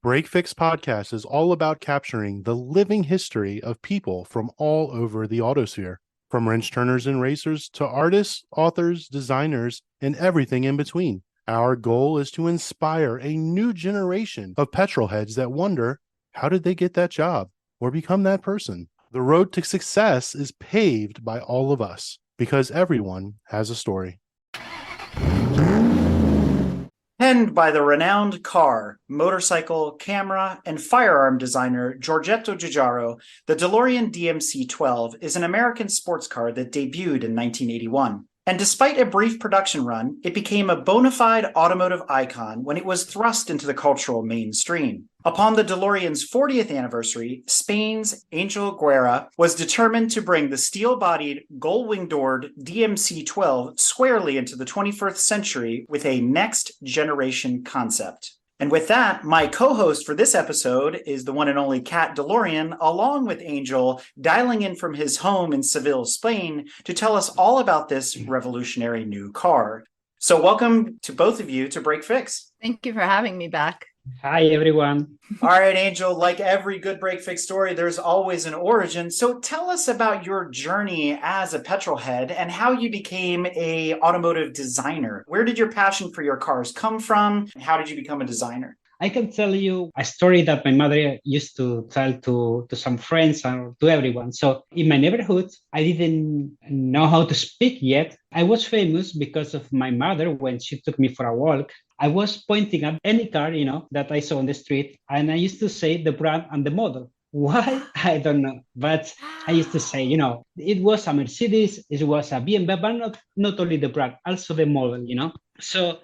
Break Fix Podcast is all about capturing the living history of people from all over the autosphere, from wrench turners and racers to artists, authors, designers, and everything in between. Our goal is to inspire a new generation of petrol heads that wonder, how did they get that job or become that person? The road to success is paved by all of us because everyone has a story. Penned by the renowned car, motorcycle, camera, and firearm designer Giorgetto Giugiaro, the DeLorean DMC-12 is an American sports car that debuted in 1981. And despite a brief production run, it became a bona fide automotive icon when it was thrust into the cultural mainstream. Upon the DeLorean's 40th anniversary, Spain's Angel Guerra was determined to bring the steel-bodied, gull-wing-doored DMC-12 squarely into the 21st century with a next-generation concept. And with that, my co-host for this episode is the one and only Kat DeLorean, along with Angel, dialing in from his home in Seville, Spain, to tell us all about this revolutionary new car. So welcome to both of you to Break Fix. Thank you for having me back. Hi, everyone. All right, Angel, like every good Break Fix story, there's always an origin. So tell us about your journey as a petrol head and how you became an automotive designer. Where did your passion for your cars come from? And how did you become a designer? I can tell you a story that my mother used to tell to some friends or to everyone. So in my neighborhood, I didn't know how to speak yet. I was famous because of my mother when she took me for a walk. I was pointing at any car, that I saw on the street, and I used to say the brand and the model. Why? I don't know. But I used to say, it was a Mercedes, it was a BMW, but not only the brand, also the model, So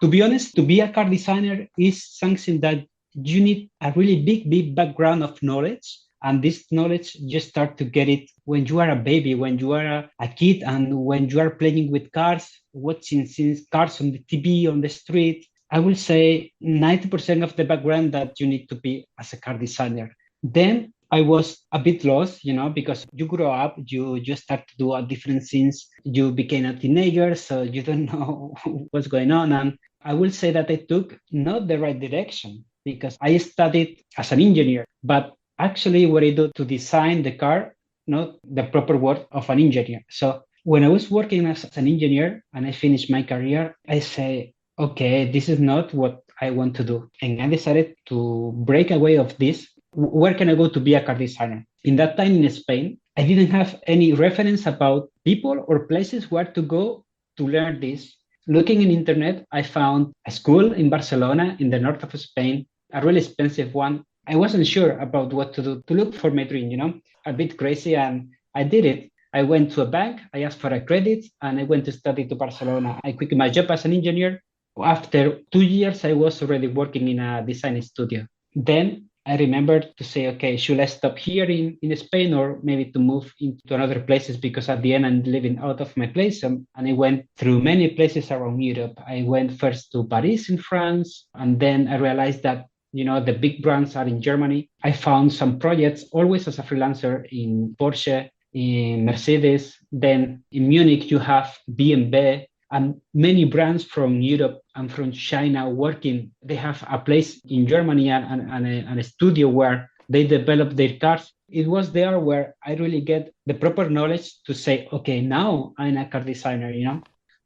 to be honest, to be a car designer is something that you need a really big background of knowledge. And this knowledge, you start to get it when you are a baby, when you are a kid, and when you are playing with cars, watching cars on the TV, on the street. I will say 90% of the background that you need to be as a car designer. Then I was a bit lost, because you grow up, you start to do different things. You became a teenager, so you don't know what's going on. And I will say that I took not the right direction because I studied as an engineer, but actually what I do to design the car, not the proper word of an engineer. So when I was working as an engineer and I finished my career, I say, okay, this is not what I want to do. And I decided to break away of this. Where can I go to be a car designer? In that time in Spain, I didn't have any reference about people or places where to go to learn this. Looking in internet, I found a school in Barcelona in the north of Spain, a really expensive one. I wasn't sure about what to do to look for my dream, a bit crazy, and I did it. I went to a bank, I asked for a credit, and I went to study to Barcelona. I quit my job as an engineer. After 2 years, I was already working in a design studio. Then I remembered to say, okay, should I stop here in Spain or maybe to move into other places because at the end I'm living out of my place. And I went through many places around Europe. I went first to Paris in France, and then I realized that the big brands are in Germany. I found some projects always as a freelancer in Porsche, in Mercedes. Then in Munich, you have BMW and many brands from Europe and from China working. They have a place in Germany and a studio where they develop their cars. It was there where I really get the proper knowledge to say, okay, now I'm a car designer,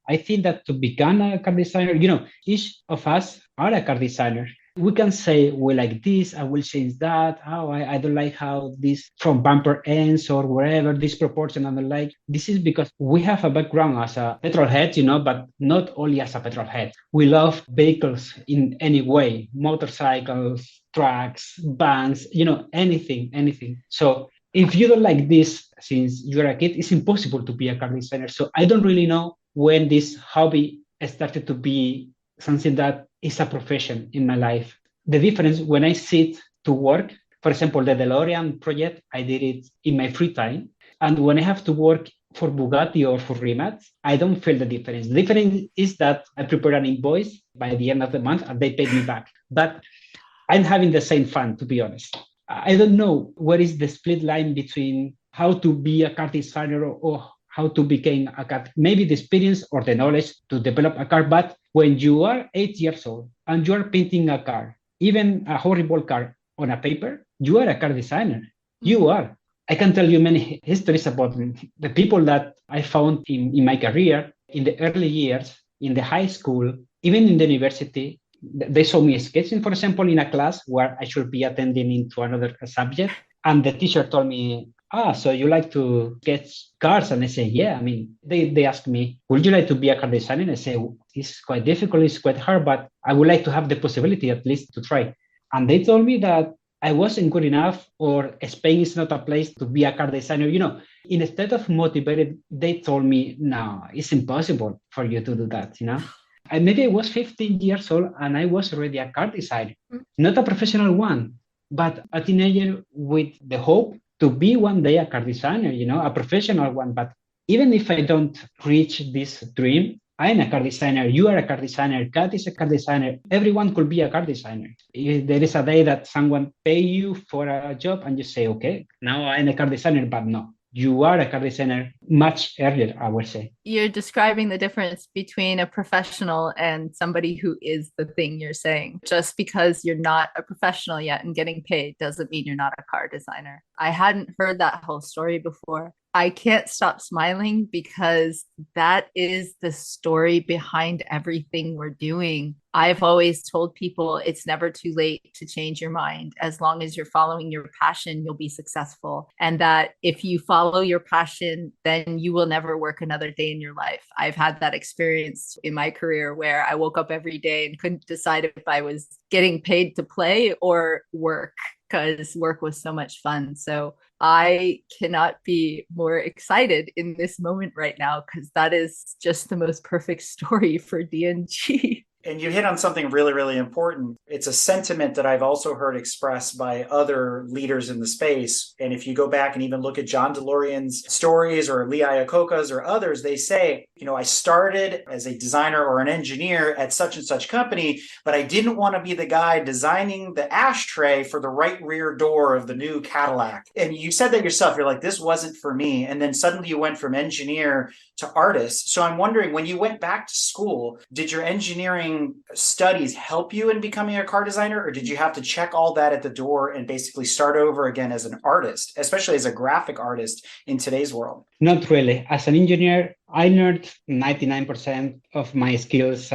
I think that to become a car designer, each of us are a car designer. We can say, we like this, I will change that. Oh, I don't like how this front bumper ends or wherever, this proportion I don't like. This is because we have a background as a petrol head, but not only as a petrol head. We love vehicles in any way, motorcycles, trucks, vans, anything. So if you don't like this since you're a kid, it's impossible to be a car designer. So I don't really know when this hobby started to be something that is a profession in my life. The difference when I sit to work, for example, the DeLorean project, I did it in my free time. And when I have to work for Bugatti or for Rimac, I don't feel the difference. The difference is that I prepare an invoice by the end of the month and they pay me back. But I'm having the same fun, to be honest. I don't know what is the split line between how to be a car designer or how to become a car, maybe the experience or the knowledge to develop a car. But when you are 8 years old and you are painting a car, even a horrible car on a paper, you are a car designer. You are. I can tell you many histories about the people that I found in my career, in the early years, in the high school, even in the university. They saw me sketching, for example, in a class where I should be attending into another subject. And the teacher told me, so you like to sketch cars? And I say, yeah. I mean, they asked me, would you like to be a car designer? And I say, it's quite difficult, it's quite hard, but I would like to have the possibility at least to try. And they told me that I wasn't good enough, or Spain is not a place to be a car designer. Instead of motivated, they told me, no, it's impossible for you to do that, And maybe I was 15 years old and I was already a car designer, not a professional one, but a teenager with the hope to be one day a car designer, a professional one. But even if I don't reach this dream, I'm a car designer, you are a car designer, Kat is a car designer, everyone could be a car designer. If there is a day that someone pay you for a job and you say, okay, now I'm a car designer, but no, you are a car designer much earlier, I would say. You're describing the difference between a professional and somebody who is the thing you're saying. Just because you're not a professional yet and getting paid doesn't mean you're not a car designer. I hadn't heard that whole story before. I can't stop smiling because that is the story behind everything we're doing. I've always told people it's never too late to change your mind. As long as you're following your passion, you'll be successful. And that if you follow your passion, then you will never work another day in your life. I've had that experience in my career where I woke up every day and couldn't decide if I was getting paid to play or work, because work was so much fun. So I cannot be more excited in this moment right now, because that is just the most perfect story for DNG. And you hit on something really, really important. It's a sentiment that I've also heard expressed by other leaders in the space. And if you go back and even look at John DeLorean's stories or Lee Iacocca's or others, they say, I started as a designer or an engineer at such and such company, but I didn't want to be the guy designing the ashtray for the right rear door of the new Cadillac. And you said that yourself, you're like, this wasn't for me. And then suddenly you went from engineer to artist. So I'm wondering, when you went back to school, did your engineering studies help you in becoming a car designer, or did you have to check all that at the door and basically start over again as an artist, especially as a graphic artist in today's world? Not really. As an engineer, I learned 99% of my skills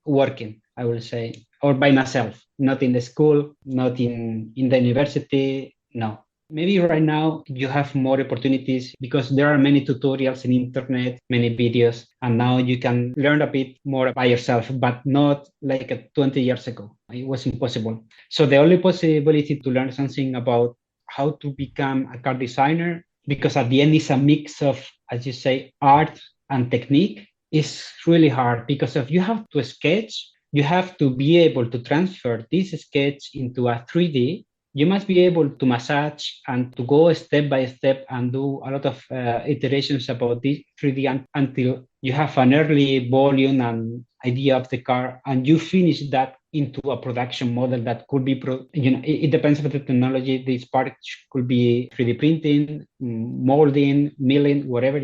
working, I will say, or by myself, not in the school, not in the university, no. Maybe right now you have more opportunities because there are many tutorials in internet, many videos, and now you can learn a bit more by yourself, but not like 20 years ago. It was impossible. So the only possibility to learn something about how to become a car designer, because at the end it's a mix of, as you say, art and technique, is really hard, because if you have to sketch, you have to be able to transfer this sketch into a 3D. You must be able to massage and to go step by step and do a lot of iterations about this 3D until you have an early volume and idea of the car, and you finish that into a production model that could be, it depends on the technology. This part could be 3D printing, molding, milling, whatever,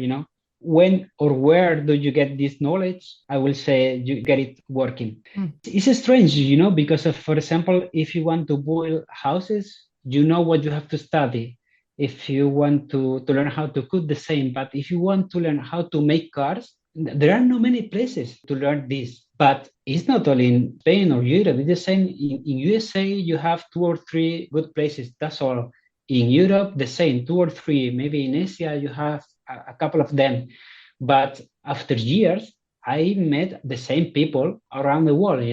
When or where do you get this knowledge? I will say you get it working. It's strange, because of, for example, if you want to build houses, you know what you have to study. If you want to learn how to cook, the same. But if you want to learn how to make cars, there are not many places to learn this. But it's not only in Spain or Europe. It's the same. In USA, you have 2 or 3 good places. That's all. In Europe, the same, 2 or 3. Maybe in Asia, you have a couple of them. But after years, I met the same people around the world,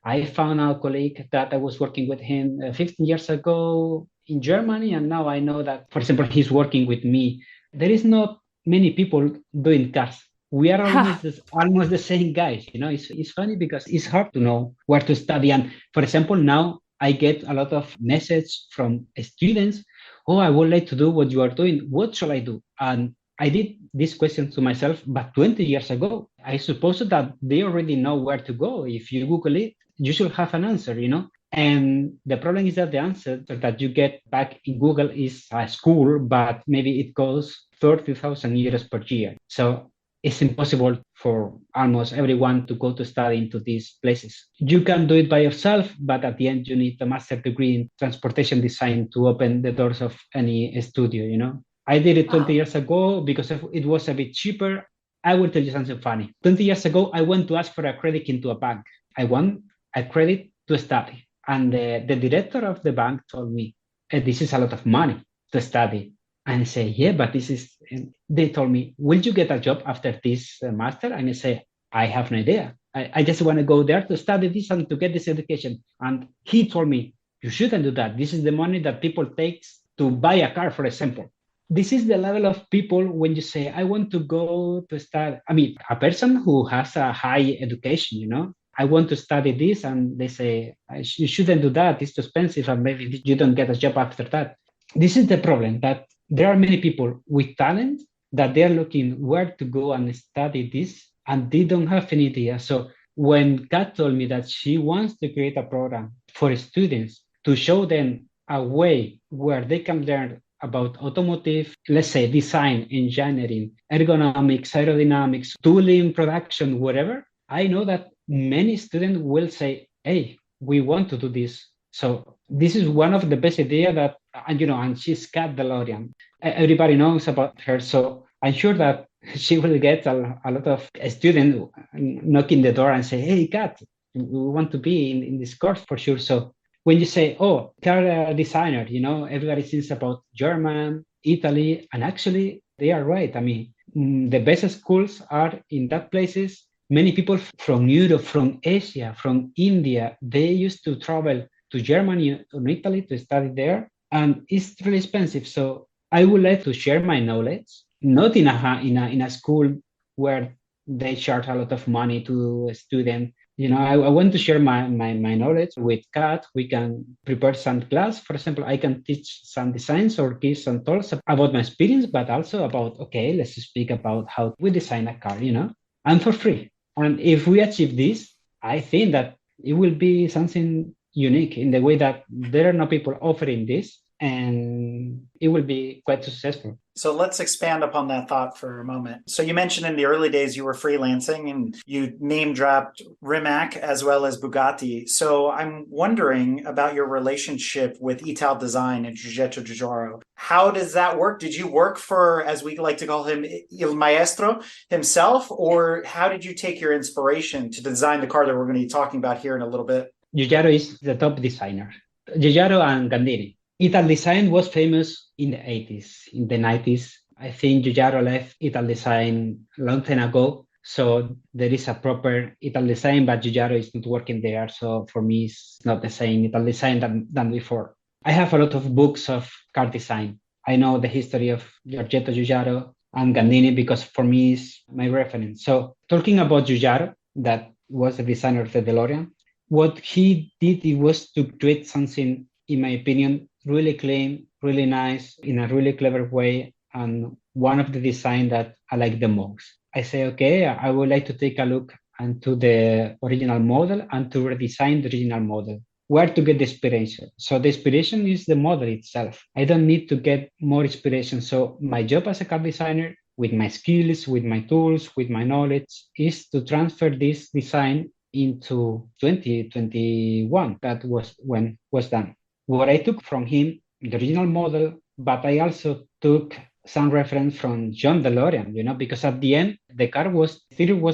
I found a colleague that I was working with him 15 years ago in Germany, and now I know that, for example, he's working with me. There is not many people doing cars. We are almost the same guys, It's funny because it's hard to know where to study. And for example, now I get a lot of messages from students, I would like to do what you are doing. What shall I do? And I did this question to myself, but 20 years ago, I suppose that they already know where to go. If you Google it, you should have an answer, And the problem is that the answer that you get back in Google is a school, but maybe it costs 30,000 euros per year. So it's impossible for almost everyone to go to study into these places. You can do it by yourself, but at the end, you need a master degree in transportation design to open the doors of any studio, you know? I did it 20 years ago because it was a bit cheaper. I will tell you something funny. 20 years ago, I went to ask for a credit into a bank. I want a credit to study. And the director of the bank told me, this is a lot of money to study. And I say, yeah, but they told me, will you get a job after this master? And I say, I have no idea. I just want to go there to study this and to get this education. And he told me, you shouldn't do that. This is the money that people take to buy a car, for example. This is the level of people when you say, I want to go to study. I mean, a person who has a high education, you know, I want to study this. And they say, you shouldn't do that. It's too expensive. And maybe you don't get a job after that. This is the problem, that there are many people with talent that they are looking where to go and study this, and they don't have any idea. So when Kat told me that she wants to create a program for students to show them a way where they can learn about automotive, let's say design, engineering, ergonomics, aerodynamics, tooling, production, whatever, I know that many students will say, hey, we want to do this. So this is one of the best ideas that, and she's Kat DeLorean. Everybody knows about her. So I'm sure that she will get a lot of students knocking the door and say, hey, Kat, we want to be in this course for sure. So when you say, oh, car designer, everybody thinks about German, Italy, and actually they are right. I mean, the best schools are in that places. Many people from Europe, from Asia, from India, they used to travel to Germany or Italy to study there, and it's really expensive. So I would like to share my knowledge, not in a school where they charge a lot of money to a student. I want to share my knowledge with Kat. We can prepare some class. For example, I can teach some designs or give some talks about my experience, but also about, okay, let's speak about how we design a car, and for free. And if we achieve this, I think that it will be something unique in the way that there are no people offering this, and it will be quite successful. So let's expand upon that thought for a moment. So you mentioned in the early days you were freelancing and you name dropped Rimac as well as Bugatti. So I'm wondering about your relationship with Ital Design and Giugiaro. How does that work? Did you work for, as we like to call him, Il Maestro himself? Or how did you take your inspiration to design the car that we're going to be talking about here in a little bit? Giugiaro is the top designer. Giugiaro and Gandini. Ital Design was famous in the 80s, in the 90s. I think Giugiaro left Ital Design a long time ago. So there is a proper Ital Design, but Giugiaro is not working there. So for me, it's not the same Ital Design than before. I have a lot of books of car design. I know the history of Giorgetto, Giugiaro, and Gandini because for me, it's my reference. So talking about Giugiaro, that was the designer of the DeLorean, what he did, it was to create something, in my opinion, really clean, really nice, in a really clever way, and one of the design that I like the most. I say, okay, I would like to take a look into the original model and to redesign the original model. Where to get the inspiration? So the inspiration is the model itself. I don't need to get more inspiration. So my job as a car designer, with my skills, with my tools, with my knowledge, is to transfer this design into 2021. That was when was done. What I took from him, the original model, but I also took some reference from John DeLorean, because at the end, the car was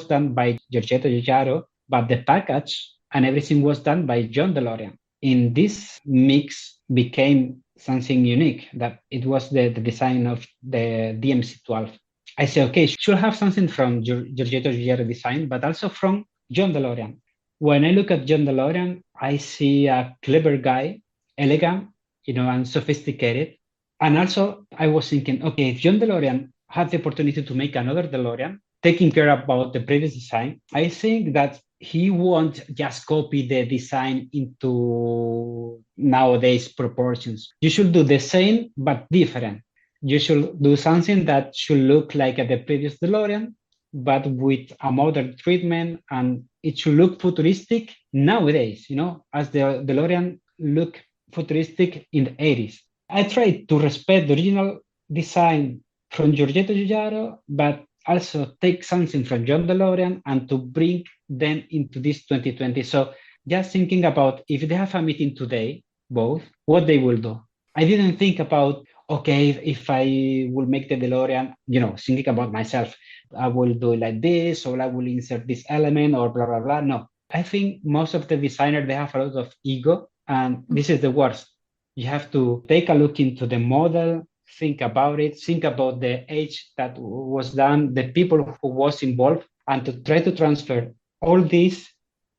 done by Giorgetto Giugiaro, but the package and everything was done by John DeLorean. In this mix became something unique, that it was the design of the DMC-12. I say, okay, should have something from Giorgetto Giugiaro design, but also from John DeLorean. When I look at John DeLorean, I see a clever guy, elegant, and sophisticated. And also I was thinking, okay, if John DeLorean had the opportunity to make another DeLorean, taking care about the previous design, I think that he won't just copy the design into nowadays proportions. You should do the same, but different. You should do something that should look like the previous DeLorean, but with a modern treatment, and it should look futuristic nowadays, as the DeLorean look futuristic in the 80s. I tried to respect the original design from Giorgetto Giugiaro, but also take something from John DeLorean and to bring them into this 2020. So just thinking about if they have a meeting today, both, what they will do. I didn't think about, okay, if I will make the DeLorean, thinking about myself, I will do it like this, or I will insert this element, or blah, blah, blah. No, I think most of the designers, they have a lot of ego, and this is the worst. You have to take a look into the model, think about it, think about the age that was done, the people who was involved, and to try to transfer all this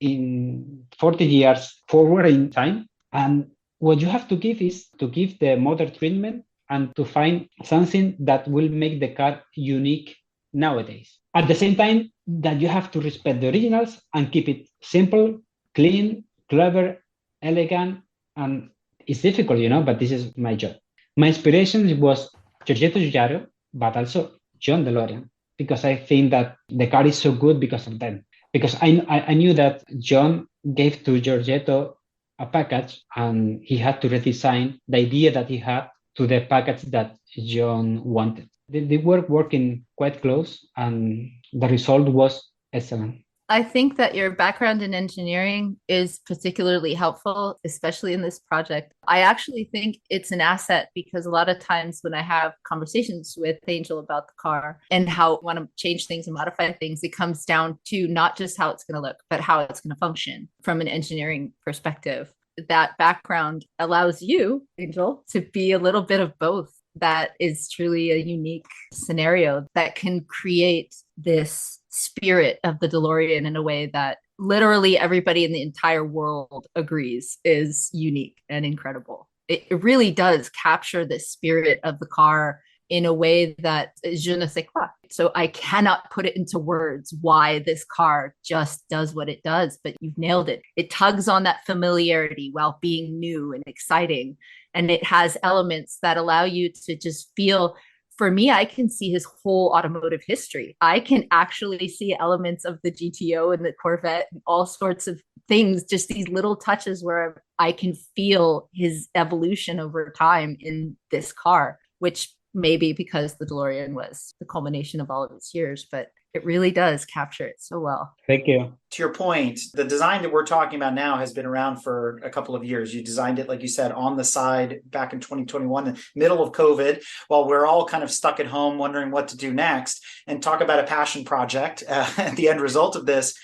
in 40 years forward in time. And what you have to give is to give the modern treatment and to find something that will make the car unique nowadays. At the same time, that you have to respect the originals and keep it simple, clean, clever, elegant, and it's difficult, but this is my job. My inspiration was Giorgetto Giugiaro, but also John DeLorean, because I think that the car is so good because of them. Because I knew that John gave to Giorgetto a package and he had to redesign the idea that he had to the package that John wanted. They were working quite close and the result was excellent. I think that your background in engineering is particularly helpful, especially in this project. I actually think it's an asset because a lot of times when I have conversations with Angel about the car and how I want to change things and modify things, it comes down to not just how it's going to look, but how it's going to function from an engineering perspective. That background allows you, Angel, to be a little bit of both. That is truly a unique scenario that can create this spirit of the DeLorean in a way that literally everybody in the entire world agrees is unique and incredible. It really does capture the spirit of the car in a way that je ne sais quoi. So I cannot put it into words why this car just does what it does, but you've nailed it. It tugs on that familiarity while being new and exciting. And it has elements that allow you to just feel, for me, I can see his whole automotive history. I can actually see elements of the GTO and the Corvette and all sorts of things, just these little touches where I can feel his evolution over time in this car, which maybe because the DeLorean was the culmination of all of its years, but it really does capture it so well. Thank you. To your point, the design that we're talking about now has been around for a couple of years. You designed it, like you said, on the side back in 2021, in the middle of COVID, while we're all kind of stuck at home wondering what to do next, and talk about a passion project. The end result of this,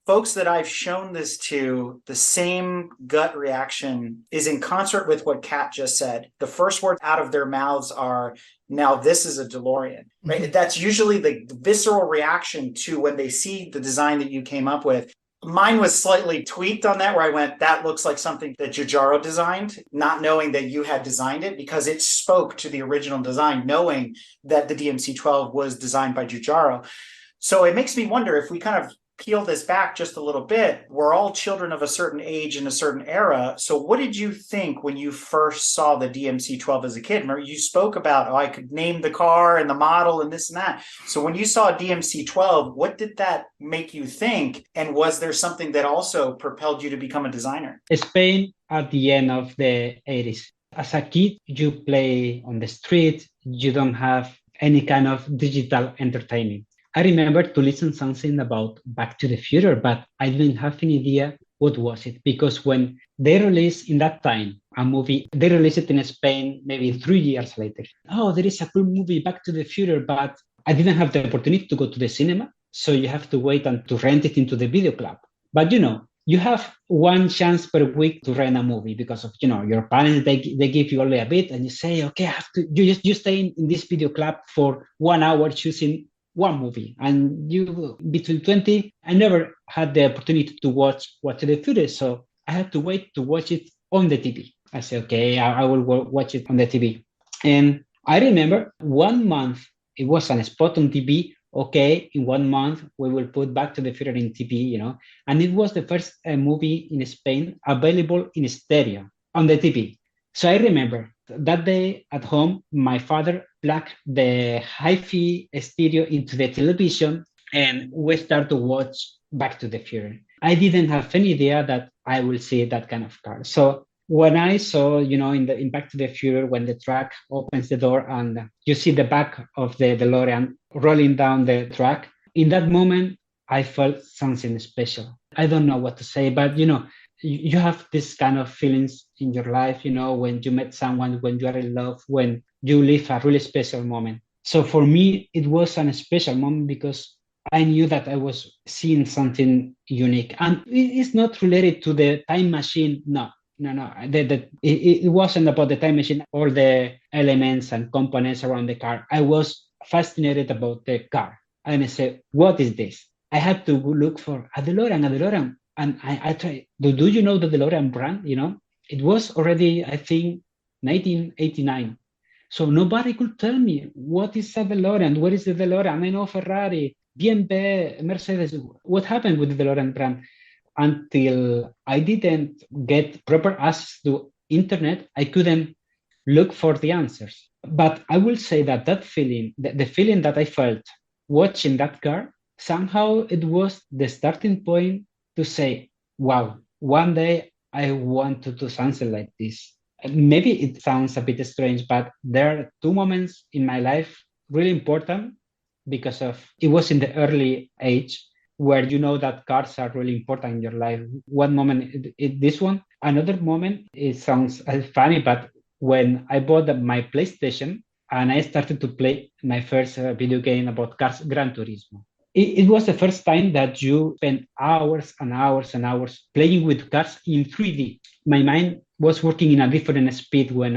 folks that I've shown this to, the same gut reaction is in concert with what Kat just said. The first words out of their mouths are, now this is a DeLorean, right? Mm-hmm. That's usually the visceral reaction to when they see the design that you came up with. Mine was slightly tweaked on that, where I went, that looks like something that Giugiaro designed, not knowing that you had designed it, because it spoke to the original design, knowing that the DMC-12 was designed by Giugiaro. So it makes me wonder, if we kind of peel this back just a little bit, we're all children of a certain age in a certain era. So what did you think when you first saw the DMC-12 as a kid? Remember, you spoke about, I could name the car and the model and this and that. So when you saw DMC-12, what did that make you think? And was there something that also propelled you to become a designer? Spain at the end of the 80s. As a kid, you play on the street. You don't have any kind of digital entertainment. I remember to listen something about Back to the Future, but I didn't have any idea what was it. Because when they released in that time a movie, they released it in Spain maybe 3 years later. Oh, there is a cool movie, Back to the Future, but I didn't have the opportunity to go to the cinema. So you have to wait and to rent it into the video club. But you have one chance per week to rent a movie because of, your parents, they give you only a bit and you say, okay, you stay in this video club for 1 hour choosing one movie, and you between 20. I never had the opportunity to watch the Future, so I had to wait to watch it on the TV. I said, okay, I will watch it on the TV. And I remember 1 month, it was on a spot on TV. Okay, in 1 month, we will put Back to the Future in TV, and it was the first movie in Spain available in stereo on the TV. So I remember that day at home, my father plugged the hi-fi stereo into the television and we started to watch Back to the Future. I didn't have any idea that I will see that kind of car. So when I saw, in Back to the Future, when the truck opens the door and you see the back of the DeLorean rolling down the track, in that moment, I felt something special. I don't know what to say, but you have this kind of feelings in your life, when you met someone, when you are in love, when you live a really special moment. So for me, it was a special moment because I knew that I was seeing something unique. And it's not related to the time machine. No, no, no. It wasn't about the time machine, all the elements and components around the car. I was fascinated about the car. And I said, what is this? I had to look for a DeLorean, a DeLorean. And I tried, do you know the DeLorean brand? It was already, I think, 1989. So nobody could tell me what is a DeLorean, what is the DeLorean? I know Ferrari, BMW, Mercedes. What happened with the DeLorean brand? Until I didn't get proper access to internet, I couldn't look for the answers. But I will say that feeling, the feeling that I felt watching that car, somehow it was the starting point to say, wow, one day I want to do something like this. Maybe it sounds a bit strange, but there are two moments in my life really important because of it was in the early age where you know that cars are really important in your life. One moment, this one. Another moment, it sounds funny, but when I bought my PlayStation and I started to play my first video game about cars, Gran Turismo. It was the first time that you spent hours and hours and hours playing with cars in 3D. My mind was working in a different speed when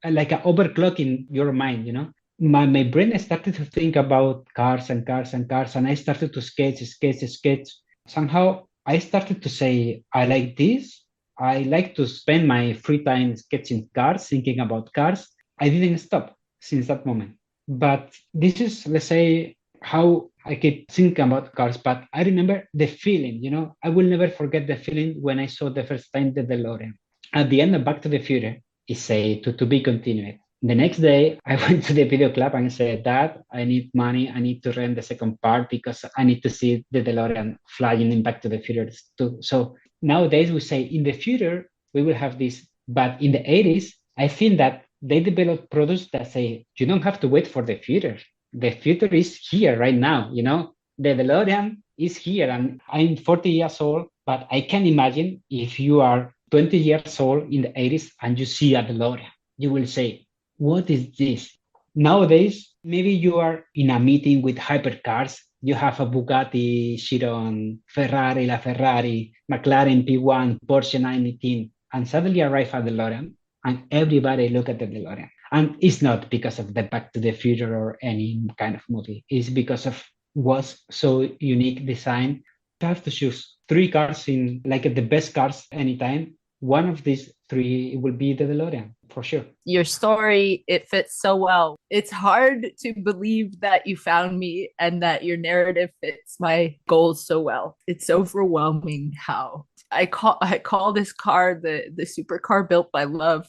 like an overclock in your mind, My brain started to think about cars and cars and cars, and I started to sketch. Somehow I started to say, I like this. I like to spend my free time sketching cars, thinking about cars. I didn't stop since that moment. But this is, let's say, how I keep thinking about cars, but I remember the feeling, I will never forget the feeling when I saw the first time the DeLorean. At the end of Back to the Future, it say to be continued. The next day, I went to the video club and said, Dad, I need money. I need to rent the second part because I need to see the DeLorean flying in Back to the Future too. So nowadays we say in the future, we will have this. But in the 80s, I think that they developed products that say, you don't have to wait for the future. The future is here right now, The DeLorean is here and I'm 40 years old, but I can imagine if you are 20 years old in the 80s and you see a DeLorean, you will say, what is this? Nowadays, maybe you are in a meeting with hypercars. You have a Bugatti Chiron, Ferrari, McLaren P1, Porsche 918, and suddenly arrive at DeLorean and everybody look at the DeLorean. And it's not because of the Back to the Future or any kind of movie. It's because of what's so unique design. You have to choose three cars in like the best cars anytime. One of these three will be the DeLorean for sure. Your story, it fits so well. It's hard to believe that you found me and that your narrative fits my goals so well. It's overwhelming how I call this car the supercar built by love.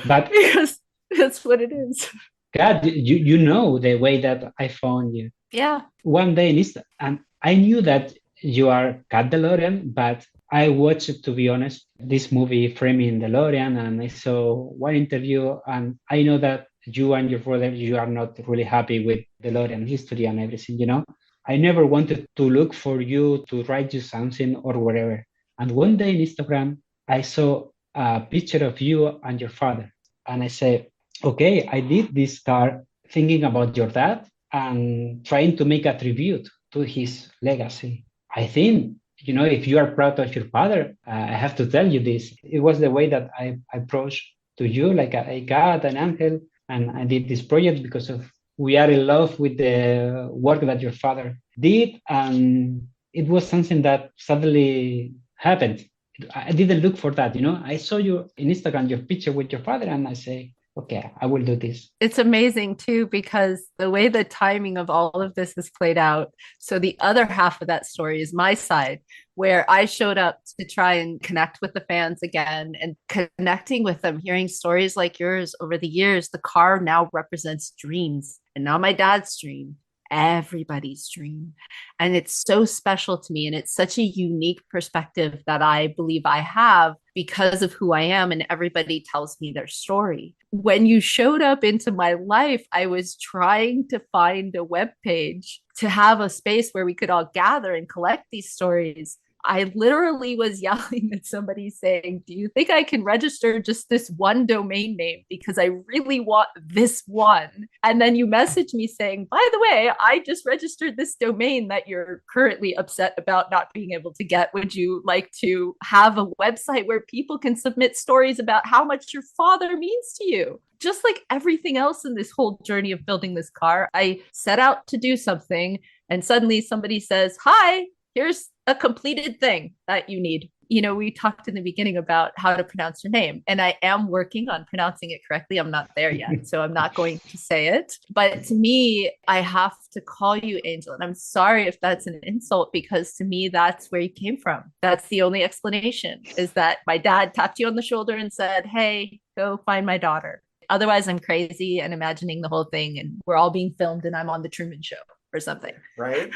But because that's what it is. God, you know the way that I found you. Yeah. One day, and I knew that you are Kat DeLorean, but I watched, to be honest, this movie Framing DeLorean, and I saw one interview, and I know that you and your brother, you are not really happy with DeLorean history and everything, I never wanted to look for you to write you something or whatever. And one day in Instagram, I saw a picture of you and your father. And I said, okay, I did this car thinking about your dad and trying to make a tribute to his legacy. I think, if you are proud of your father, I have to tell you this. It was the way that I approached to you, like I got an Angel, and I did this project because of we are in love with the work that your father did. And it was something that suddenly happened. I didn't look for that, I saw you in Instagram, your picture with your father, and I say, okay, I will do this. It's amazing too, because the way the timing of all of this is played out. So the other half of that story is my side, where I showed up to try and connect with the fans again and connecting with them, hearing stories like yours over the years. The car now represents dreams and now my dad's dream. everybody's dream. And it's so special to me. And it's such a unique perspective that I believe I have because of who I am, and everybody tells me their story. When you showed up into my life, I was trying to find a web page to have a space where we could all gather and collect these stories. I literally was yelling at somebody saying, do you think I can register just this one domain name? Because I really want this one. And then you message me saying, by the way, I just registered this domain that you're currently upset about not being able to get. Would you like to have a website where people can submit stories about how much your father means to you? Just like everything else in this whole journey of building this car, I set out to do something, and suddenly somebody says, hi, here's a completed thing that you need. You know, we talked in the beginning about how to pronounce your name, and I am working on pronouncing it correctly. I'm not there yet, so I'm not going to say it. But to me, I have to call you Angel. And I'm sorry if that's an insult, because to me, that's where you came from. That's the only explanation, is that my dad tapped you on the shoulder and said, hey, go find my daughter. Otherwise, I'm crazy and imagining the whole thing, and we're all being filmed and I'm on the Truman Show or something. Right?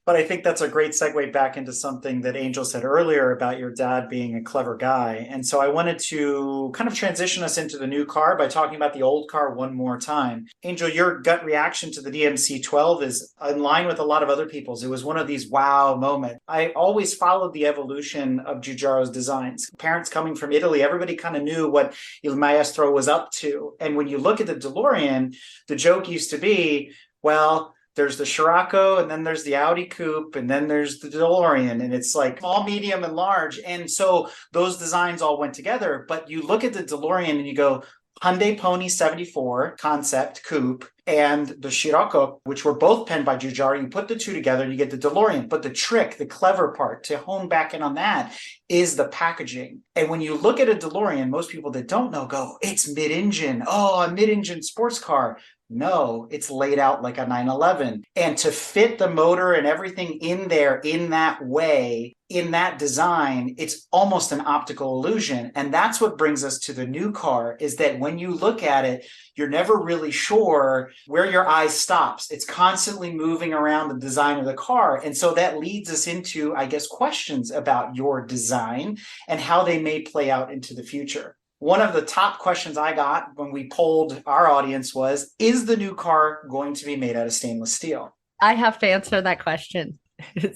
But I think that's a great segue back into something that Angel said earlier about your dad being a clever guy. And so I wanted to kind of transition us into the new car by talking about the old car one more time. Angel, your gut reaction to the DMC-12 is in line with a lot of other people's. It was one of these wow moments. I always followed the evolution of Giugiaro's designs. Parents coming from Italy, everybody kind of knew what Il Maestro was up to. And when you look at the DeLorean, the joke used to be, well, there's the Scirocco, and then there's the Audi Coupe, and then there's the DeLorean, and it's like small, medium, and large. And so those designs all went together. But you look at the DeLorean and you go, Hyundai Pony 74 concept coupe and the Scirocco, which were both penned by Giugiaro. You put the two together and you get the DeLorean. But the trick, the clever part to hone back in on that is the packaging. And when you look at a DeLorean, most people that don't know go, it's mid-engine. Oh, a mid-engine sports car. No, it's laid out like a 911. And to fit the motor and everything in there in that way, in that design, it's almost an optical illusion. And that's what brings us to the new car, is that when you look at it, you're never really sure where your eye stops. It's constantly moving around the design of the car. And so that leads us into, I guess, questions about your design and how they may play out into the future. One of the top questions I got when we polled our audience was, is the new car going to be made out of stainless steel? I have to answer that question.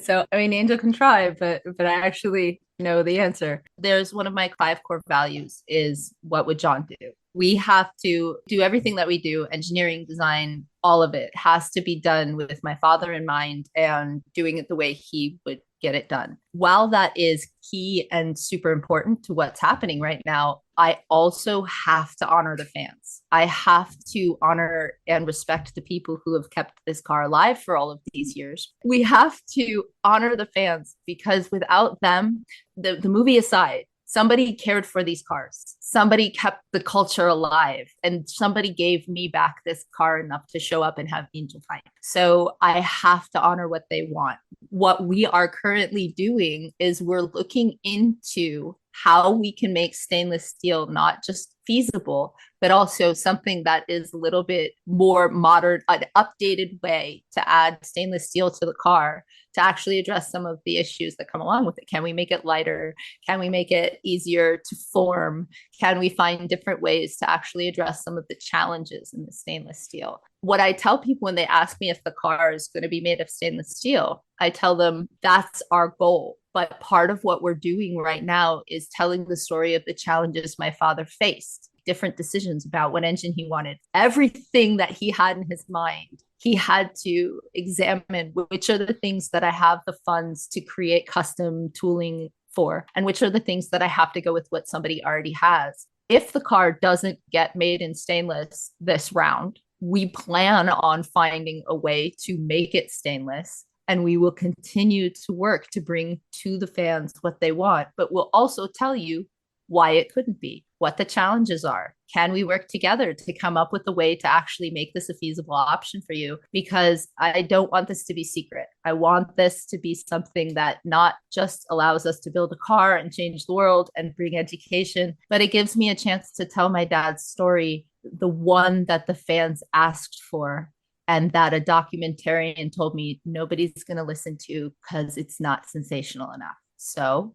So, I mean, Angel can try, but I actually know the answer. There's one of my 5 core values is, what would John do? We have to do everything that we do, engineering, design, all of it has to be done with my father in mind and doing it the way he would get it done. While that is key and super important to what's happening right now, I also have to honor the fans. I have to honor and respect the people who have kept this car alive for all of these years. We have to honor the fans, because without them, the movie aside, somebody cared for these cars. Somebody kept the culture alive, and somebody gave me back this car enough to show up and have Angel fight. So I have to honor what they want. What we are currently doing is we're looking into how we can make stainless steel not just feasible, but also something that is a little bit more modern, an updated way to add stainless steel to the car to actually address some of the issues that come along with it. Can we make it lighter? Can we make it easier to form? Can we find different ways to actually address some of the challenges in the stainless steel? What I tell people when they ask me if the car is going to be made of stainless steel, I tell them that's our goal. But part of what we're doing right now is telling the story of the challenges my father faced, different decisions about what engine he wanted, everything that he had in his mind. He had to examine which are the things that I have the funds to create custom tooling for, and which are the things that I have to go with what somebody already has. If the car doesn't get made in stainless this round, we plan on finding a way to make it stainless, and we will continue to work to bring to the fans what they want, but we'll also tell you why it couldn't be, what the challenges are. Can we work together to come up with a way to actually make this a feasible option for you? Because I don't want this to be secret. I want this to be something that not just allows us to build a car and change the world and bring education, but it gives me a chance to tell my dad's story, the one that the fans asked for, and that a documentarian told me nobody's going to listen to because it's not sensational enough. So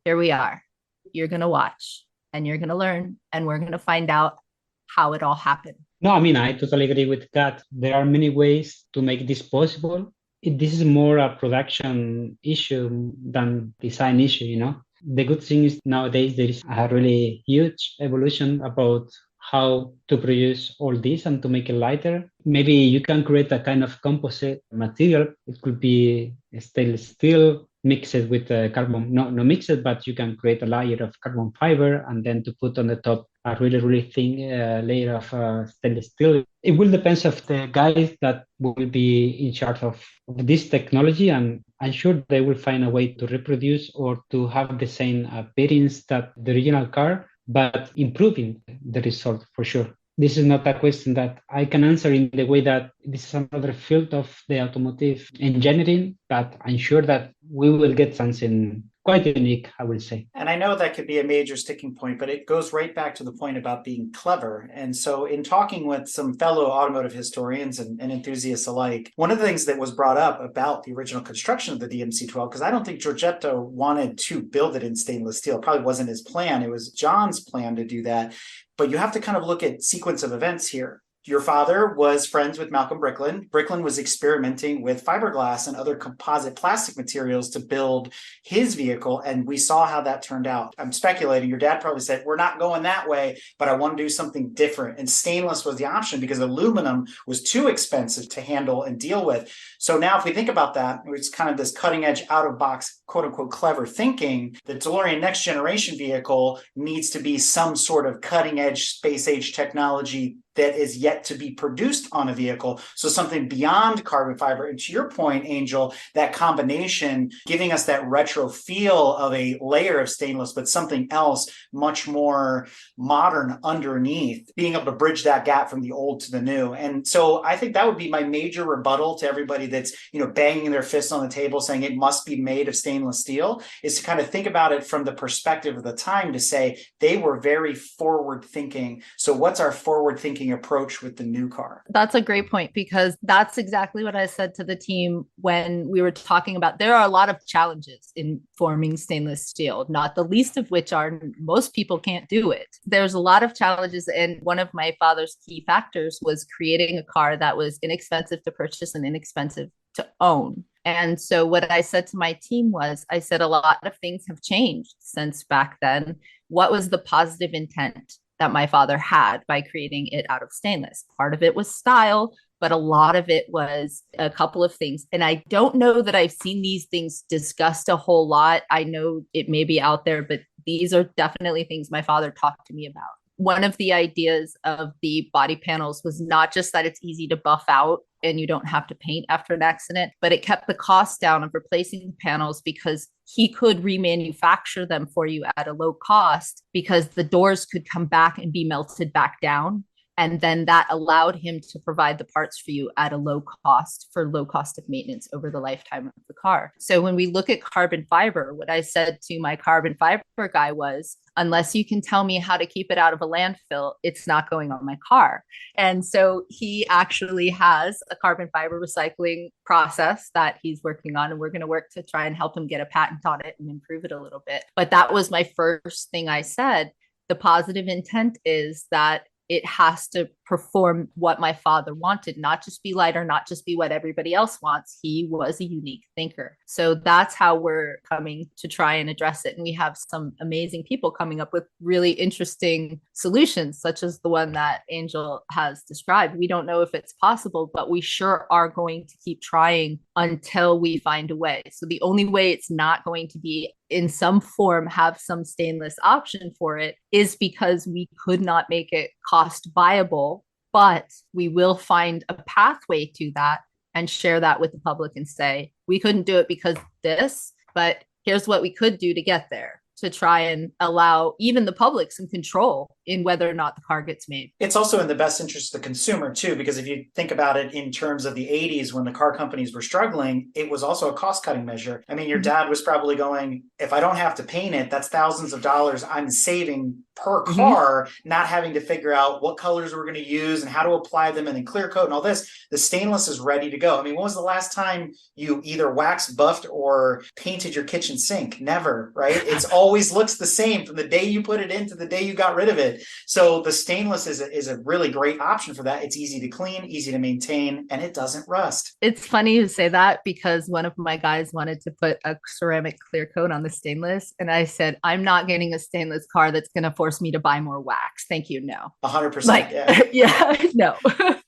here we are. You're going to watch and you're going to learn, and we're going to find out how it all happened. No, I mean, I totally agree with Kat. There are many ways to make this possible. This is more a production issue than design issue, you know? The good thing is nowadays there is a really huge evolution about how to produce all this and to make it lighter. Maybe you can create a kind of composite material. It could be stainless steel mixed with carbon, no mixed, but you can create a layer of carbon fiber and then to put on the top a really thin layer of stainless steel. It will depend of the guys that will be in charge of this technology, and I'm sure they will find a way to reproduce or to have the same appearance that the original car, but improving the result for sure. This is not a question that I can answer in the way that this is another field of the automotive engineering, but I'm sure that we will get something quite unique, I will say. And I know that could be a major sticking point, but it goes right back to the point about being clever. And so in talking with some fellow automotive historians and enthusiasts alike, one of the things that was brought up about the original construction of the DMC-12, because I don't think Giorgetto wanted to build it in stainless steel. It probably wasn't his plan. It was John's plan to do that. But you have to kind of look at sequence of events here. Your father was friends with Malcolm Bricklin. Bricklin was experimenting with fiberglass and other composite plastic materials to build his vehicle, and we saw how that turned out. I'm speculating. Your dad probably said, we're not going that way, but I want to do something different. And stainless was the option because aluminum was too expensive to handle and deal with. So now if we think about that, it's kind of this cutting edge, out of box, quote unquote, clever thinking. The DeLorean next generation vehicle needs to be some sort of cutting edge space age technology that is yet to be produced on a vehicle. So something beyond carbon fiber. And to your point, Angel, that combination giving us that retro feel of a layer of stainless, but something else much more modern underneath, being able to bridge that gap from the old to the new. And so I think that would be my major rebuttal to everybody that's, banging their fists on the table saying it must be made of stainless steel, is to kind of think about it from the perspective of the time to say they were very forward thinking. So what's our forward thinking approach with the new car? That's a great point, because that's exactly what I said to the team when we were talking about there are a lot of challenges in forming stainless steel, not the least of which are most people can't do it. There's a lot of challenges, and one of my father's key factors was creating a car that was inexpensive to purchase and inexpensive to own. And so what I said to my team was, I said, a lot of things have changed since back then. What was the positive intent that my father had by creating it out of stainless? Part of it was style, but a lot of it was a couple of things. And I don't know that I've seen these things discussed a whole lot. I know it may be out there, but these are definitely things my father talked to me about. One of the ideas of the body panels was not just that it's easy to buff out and you don't have to paint after an accident, but it kept the cost down of replacing the panels because he could remanufacture them for you at a low cost, because the doors could come back and be melted back down. And then that allowed him to provide the parts for you at a low cost, for low cost of maintenance over the lifetime of the car. So when we look at carbon fiber, what I said to my carbon fiber guy was, unless you can tell me how to keep it out of a landfill, it's not going on my car. And so he actually has a carbon fiber recycling process that he's working on, and we're going to work to try and help him get a patent on it and improve it a little bit. But that was my first thing I said. The positive intent is that it has to perform what my father wanted, not just be lighter, not just be what everybody else wants. He was a unique thinker. So that's how we're coming to try and address it. And we have some amazing people coming up with really interesting solutions, such as the one that Angel has described. We don't know if it's possible, but we sure are going to keep trying until we find a way. So the only way it's not going to be in some form have some stainless option for it is because we could not make it cost viable, but we will find a pathway to that and share that with the public and say, we couldn't do it because this, but here's what we could do to get there. to try and allow even the public some control in whether or not the car gets made. It's also in the best interest of the consumer too, because if you think about it in terms of the 80s when the car companies were struggling, it was also a cost-cutting measure. I mean, your dad was probably going, if I don't have to paint it, that's thousands of dollars I'm saving per car, not having to figure out what colors we're going to use and how to apply them and then clear coat and all this. The stainless is ready to go. I mean, when was the last time you either wax buffed or painted your kitchen sink? Never, right? It's always looks the same from the day you put it in to the day you got rid of it. So the stainless is a really great option for that. It's easy to clean, easy to maintain, and it doesn't rust. It's funny you say that because one of my guys wanted to put a ceramic clear coat on the stainless. And I said, I'm not getting a stainless car that's going to force me to buy more wax. Thank you. No. 100%. Like, yeah, no.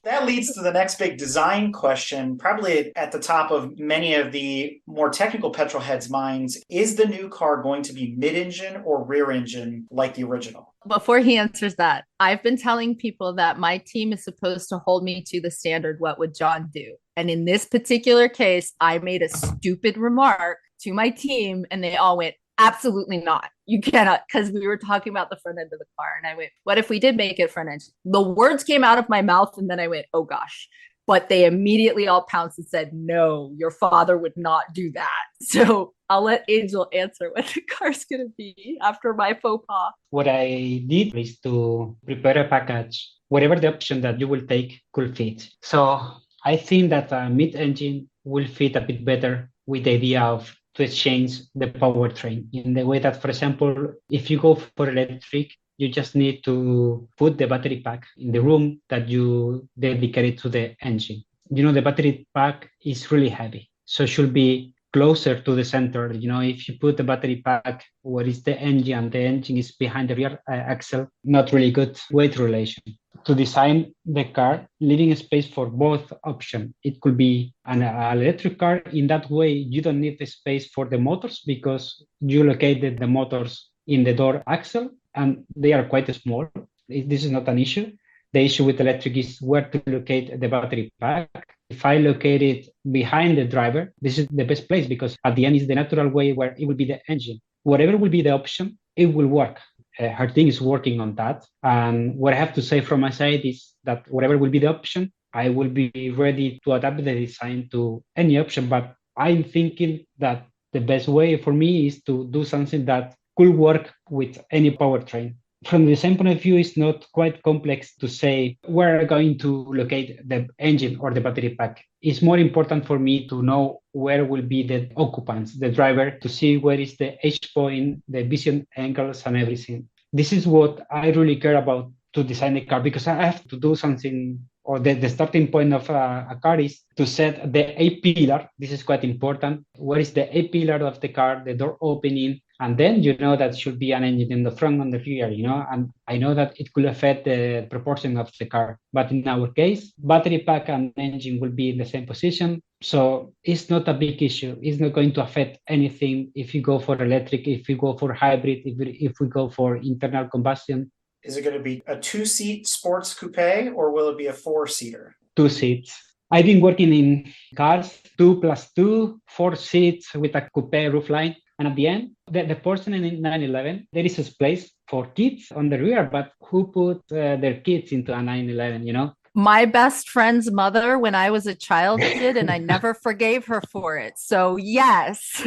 That leads to the next big design question, probably at the top of many of the more technical petrol heads' minds. Is the new car going to be mid-engine or rear engine like the original? Before he answers that, I've been telling people that my team is supposed to hold me to the standard, what would John do? And in this particular case, I made a stupid remark to my team and they all went, absolutely not. You cannot, because we were talking about the front end of the car. And I went, what if we did make it front end? The words came out of my mouth and then I went, oh gosh. But they immediately all pounced and said, no, your father would not do that. So I'll let Angel answer what the car's going to be after my faux pas. What I did is to prepare a package, whatever the option that you will take could fit. So I think that a mid-engine will fit a bit better with the idea of to exchange the powertrain in the way that, for example, if you go for electric, you just need to put the battery pack in the room that you dedicated to the engine. You know, the battery pack is really heavy, so it should be closer to the center. You know, if you put the battery pack where is the engine and the engine is behind the rear axle, not really good weight relation. To design the car, leaving space for both options. It could be an electric car. In that way, you don't need the space for the motors because you located the motors in the door axle and they are quite small. This is not an issue. The issue with electric is where to locate the battery pack. If I locate it behind the driver, this is the best place because at the end is the natural way where it will be the engine. Whatever will be the option, it will work. Her team is working on that. And what I have to say from my side is that whatever will be the option, I will be ready to adapt the design to any option. But I'm thinking that the best way for me is to do something that could work with any powertrain. From the design point of view, it's not quite complex to say where I'm going to locate the engine or the battery pack. It's more important for me to know where will be the occupants, the driver, to see where is the edge point, the vision angles and everything. This is what I really care about to design the car because I have to do something, or the starting point of a car is to set the A pillar. This is quite important. Where is the A pillar of the car, the door opening, and then you know that should be an engine in the front and the rear, you know, and I know that it could affect the proportion of the car. But in our case, battery pack and engine will be in the same position. So it's not a big issue. It's not going to affect anything if you go for electric, if you go for hybrid, if we go for internal combustion. Is it going to be a 2-seat sports coupe or will it be a 4-seater? 2 seats. I've been working in cars, 2+2, 4 seats with a coupe roofline. And at the end, the Porsche 911, there is a place for kids on the rear, but who put their kids into a 911, you know? My best friend's mother, when I was a child, did, and I never forgave her for it. So yes.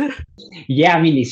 Yeah, I mean,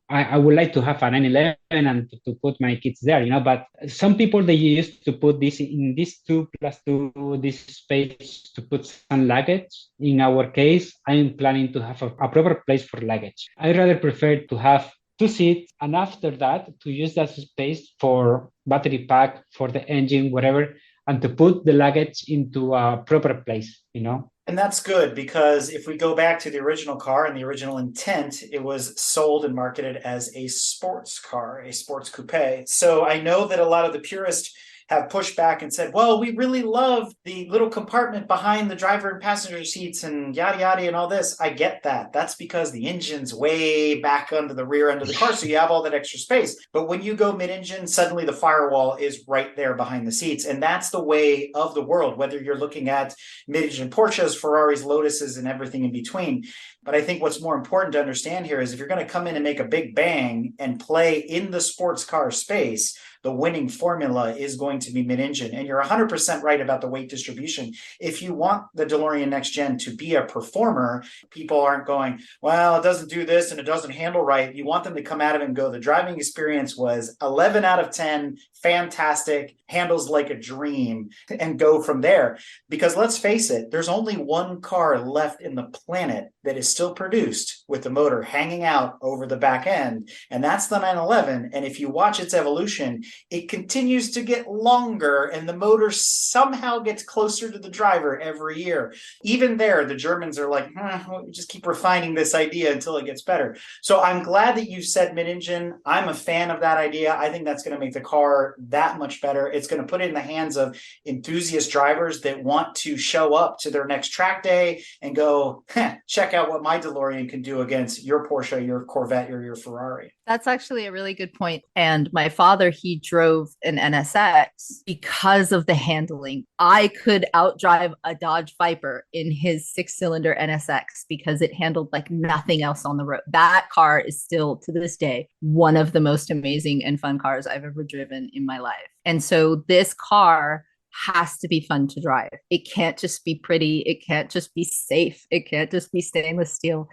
I would like to have a 911 and to put my kids there, you know, but some people, they used to put this in this 2+2, this space to put some luggage. In our case, I'm planning to have a proper place for luggage. I rather prefer to have 2 seats and after that to use that space for battery pack, for the engine, whatever, and to put the luggage into a proper place, you know? And that's good because if we go back to the original car and the original intent, it was sold and marketed as a sports car, a sports coupe. So I know that a lot of the purists have pushed back and said, well, we really love the little compartment behind the driver and passenger seats and yada yada and all this. I get that. That's because the engine's way back under the rear end of the car, so you have all that extra space. But when you go mid-engine, suddenly the firewall is right there behind the seats. And that's the way of the world, whether you're looking at mid-engine Porsches, Ferraris, Lotuses, and everything in between. But I think what's more important to understand here is if you're going to come in and make a big bang and play in the sports car space, the winning formula is going to be mid-engine. And you're 100% right about the weight distribution. If you want the DeLorean Next Gen to be a performer, people aren't going, well, it doesn't do this and it doesn't handle right. You want them to come at it and go, the driving experience was 11 out of 10, fantastic, handles like a dream, and go from there. Because let's face it, there's only one car left in the planet that is still produced with the motor hanging out over the back end, and that's the 911. And if you watch its evolution, it continues to get longer and the motor somehow gets closer to the driver every year. Even there, the Germans are like, we'll just keep refining this idea until it gets better. So I'm glad that you said mid-engine. I'm a fan of that idea. I think that's going to make the car that much better. It's going to put it in the hands of enthusiast drivers that want to show up to their next track day and go, check out what my DeLorean can do against your Porsche, your Corvette, or your Ferrari. That's actually a really good point. And my father, he drove an NSX because of the handling. I could outdrive a Dodge Viper in his 6-cylinder NSX because it handled like nothing else on the road. That car is still, to this day, one of the most amazing and fun cars I've ever driven in my life. And so this car has to be fun to drive. It can't just be pretty. It can't just be safe. It can't just be stainless steel. It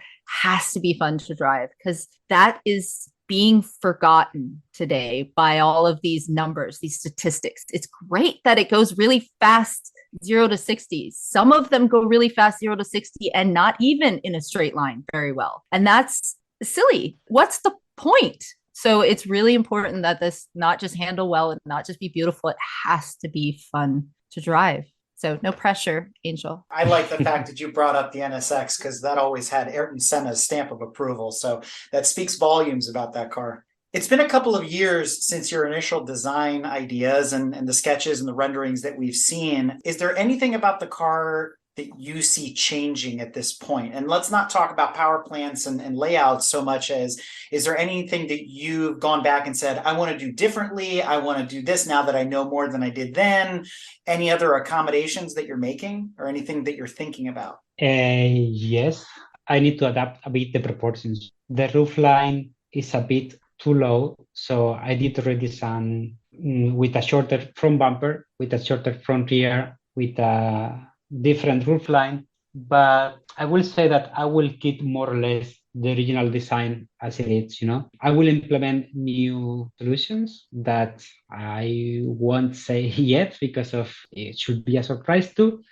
has to be fun to drive, because that is being forgotten today by all of these numbers, these statistics. It's great that it goes really fast, 0 to 60. Some of them go really fast, 0 to 60, and not even in a straight line very well. And that's silly. What's the point? So it's really important that this not just handle well and not just be beautiful. It has to be fun to drive. So no pressure, Angel. I like the fact that you brought up the NSX because that always had Ayrton Senna's stamp of approval. So that speaks volumes about that car. It's been a couple of years since your initial design ideas and the sketches and the renderings that we've seen. Is there anything about the car that you see changing at this point? And let's not talk about power plants and layouts so much as, is there anything that you've gone back and said, I want to do differently, I want to do this now that I know more than I did then? Any other accommodations that you're making or anything that you're thinking about? Yes, I need to adapt a bit the proportions. The roof line is a bit too low, so I did redesign with a shorter front bumper, with a shorter front rear, with a different roof line. But I will say that I will keep more or less the original design as it is. I will implement new solutions that I won't say yet because it should be a surprise too.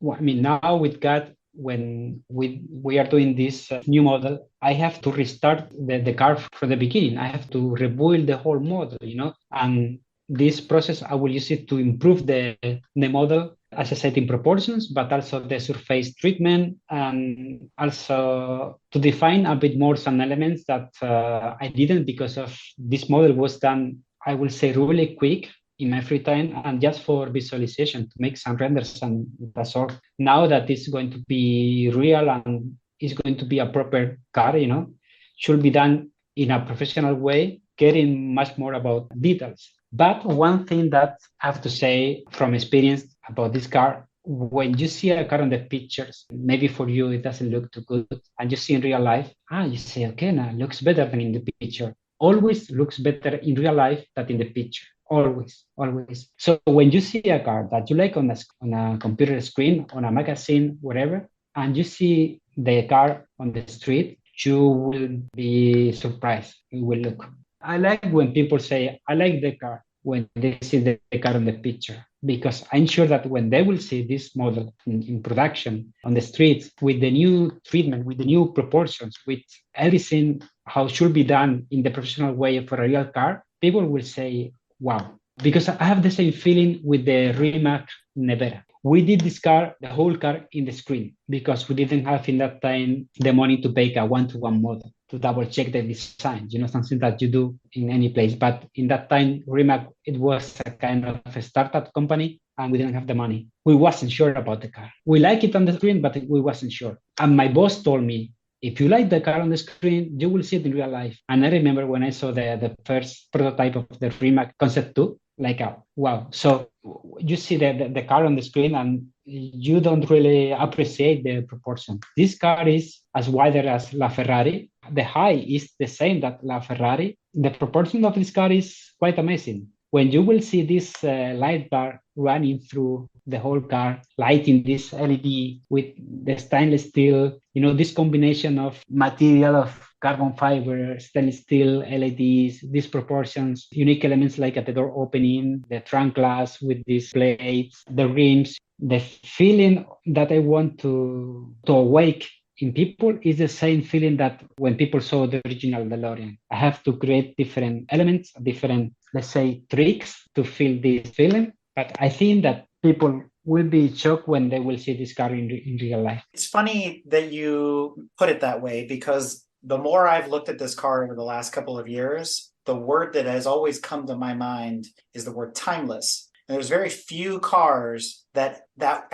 I mean, now with Kat, when we are doing this new model, I have to restart the car from the beginning. I have to rebuild the whole model, and this process, I will use it to improve the model, as I said, in proportions, but also the surface treatment, and also to define a bit more some elements that I didn't, because of this model was done, I will say, really quick in my free time and just for visualization, to make some renders, and that's all. Now that it's going to be real and it's going to be a proper car, should be done in a professional way, caring much more about details. But one thing that I have to say from experience about this car, when you see a car on the pictures, maybe for you it doesn't look too good, and you see in real life, you say, okay, now it looks better than in the picture. Always looks better in real life than in the picture. Always. So when you see a car that you like on a computer screen, on a magazine, whatever, and you see the car on the street, you will be surprised. You will look. I like when people say, I like the car, when they see the car on the picture, because I'm sure that when they will see this model in production on the streets, with the new treatment, with the new proportions, with everything how it should be done in the professional way for a real car, people will say, wow, because I have the same feeling with the Rimac Nevera. We did this car, the whole car in the screen, because we didn't have in that time the money to make a one-to-one model to double check the design, something that you do in any place. But in that time, Rimac, it was a kind of a startup company and we didn't have the money. We wasn't sure about the car. We like it on the screen, but we wasn't sure. And my boss told me, if you like the car on the screen, you will see it in real life. And I remember when I saw the first prototype of the Rimac Concept 2, like, wow. So you see the car on the screen and you don't really appreciate the proportion. This car is as wider as La Ferrari. The height is the same that La Ferrari. The proportion of this car is quite amazing. When you will see this light bar running through the whole car, lighting this LED with the stainless steel, this combination of material of carbon fiber, stainless steel, LEDs, these proportions, unique elements like at the door opening, the trunk glass with these plates, the rims, the feeling that I want to awake in people is the same feeling that when people saw the original DeLorean. I have to create different elements, different, let's say, tricks to feel this feeling. But I think that people will be shocked when they will see this car in real life. It's funny that you put it that way, because the more I've looked at this car over the last couple of years, the word that has always come to my mind is the word timeless. And there's very few cars that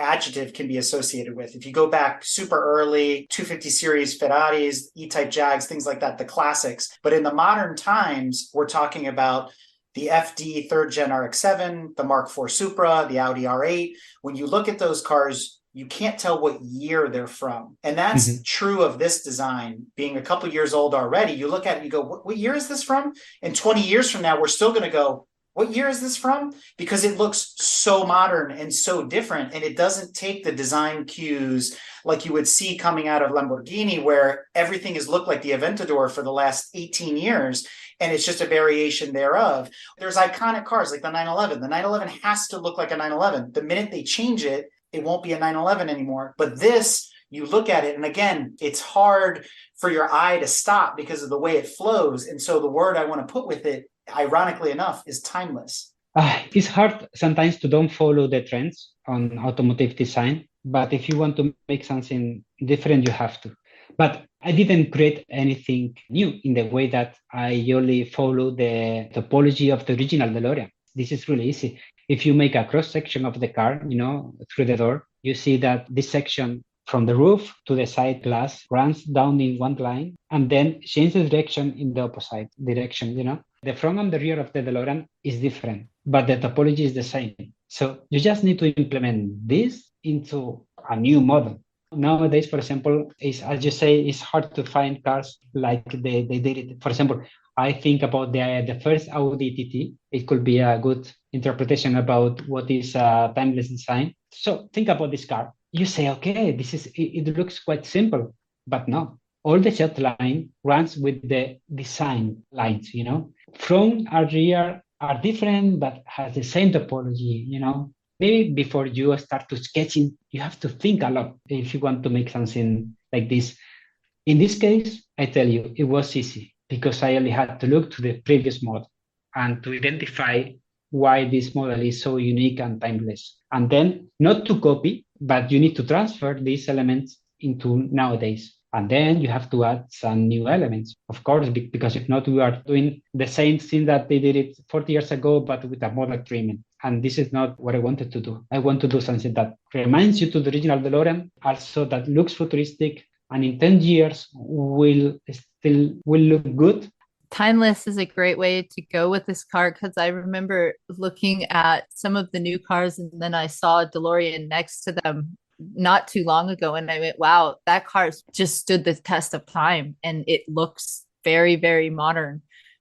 adjective can be associated with. If you go back super early, 250 series Ferraris, E-Type Jags, things like that, the classics. But in the modern times, we're talking about the FD 3rd Gen RX-7, the Mark IV Supra, the Audi R8. When you look at those cars, you can't tell what year they're from. And that's true of this design, being a couple years old already. You look at it, you go, what year is this from? And 20 years from now, we're still going to go, what year is this from? Because it looks so modern and so different, and it doesn't take the design cues like you would see coming out of Lamborghini, where everything has looked like the Aventador for the last 18 years, and it's just a variation thereof. There's iconic cars like the 911. The 911 has to look like a 911. The minute they change it, it won't be a 911 anymore. But this, you look at it, and again, it's hard for your eye to stop because of the way it flows. And so the word I want to put with it, ironically enough, is timeless. It's hard sometimes to don't follow the trends on automotive design, but if you want to make something different, you have to. But I didn't create anything new in the way that I only follow the topology of the original DeLorean. This is really easy. If you make a cross section of the car, through the door, you see that this section from the roof to the side glass runs down in one line and then change the direction in the opposite direction, The front and the rear of the DeLorean is different, but the topology is the same. So you just need to implement this into a new model. Nowadays, for example, as you say, it's hard to find cars like they did it. For example, I think about the first Audi TT. It could be a good interpretation about what is timeless design. So think about this car. You say, okay, it looks quite simple, but no. All the shot line runs with the design lines, Front and rear are different, but has the same topology, Maybe before you start to sketching, you have to think a lot if you want to make something like this. In this case, I tell you, it was easy because I only had to look to the previous model and to identify why this model is so unique and timeless. And then not to copy, but you need to transfer these elements into nowadays. And then you have to add some new elements, of course, because if not, we are doing the same thing that they did it 40 years ago, but with a model treatment. And this is not what I wanted to do. I want to do something that reminds you to the original DeLorean, also that looks futuristic, and in 10 years will look good. Timeless is a great way to go with this car, because I remember looking at some of the new cars and then I saw a DeLorean next to them not too long ago, and I went, wow, that car's just stood the test of time and it looks very, very modern.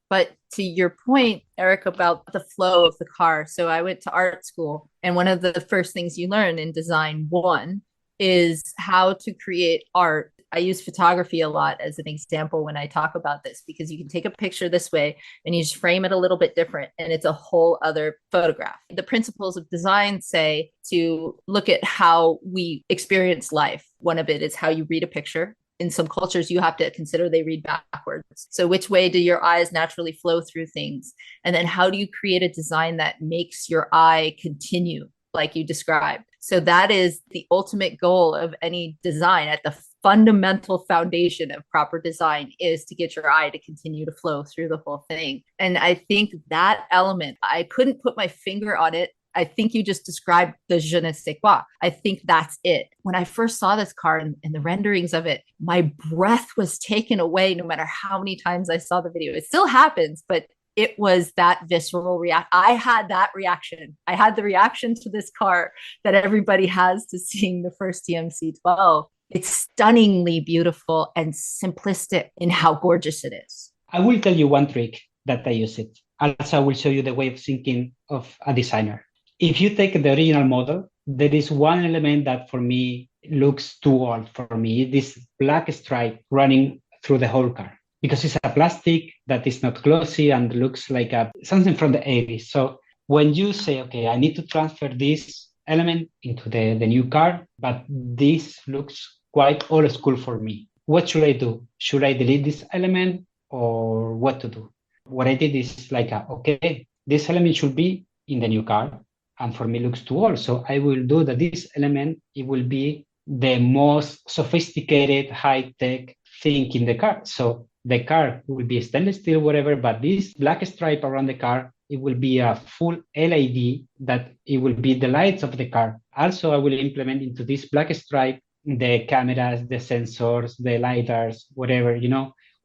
But to your point, Eric, about the flow of the car, so I went to art school, and one of the first things you learn in design 1 is how to create art. I use photography a lot as an example when I talk about this, because you can take a picture this way and you just frame it a little bit different and it's a whole other photograph. The principles of design say to look at how we experience life. One of it is how you read a picture. in some cultures, you have to consider they read backwards. So which way do your eyes naturally flow through things? And then how do you create a design that makes your eye continue like you described? So that is the ultimate goal of any design. At the fundamental foundation of proper design is to get your eye to continue to flow through the whole thing. And I think that element, I couldn't put my finger on it. I think you just described the je ne sais quoi. I think that's it. When I first saw this car and the renderings of it, my breath was taken away no matter how many times I saw the video. It still happens, but it was that visceral react. I had that reaction. I had the reaction to this car that everybody has to seeing the first DMC-12. It's stunningly beautiful and simplistic in how gorgeous it is. I will tell you one trick that I use it. Also, I will show you the way of thinking of a designer. If you take the original model, there is one element that for me looks too old for me. This black stripe running through the whole car, because it's a plastic that is not glossy and looks like something from the 80s. So when you say, okay, I need to transfer this element into the new car, but this looks quite old school for me. What should I do? Should I delete this element or what to do? What I did is like, okay, this element should be in the new car. And for me, looks too old. So I will do that this element, it will be the most sophisticated, high-tech thing in the car. So the car will be stainless steel, whatever, but this black stripe around the car, it will be a full LED that it will be the lights of the car. Also, I will implement into this black stripe the cameras, the sensors, the lidars, whatever,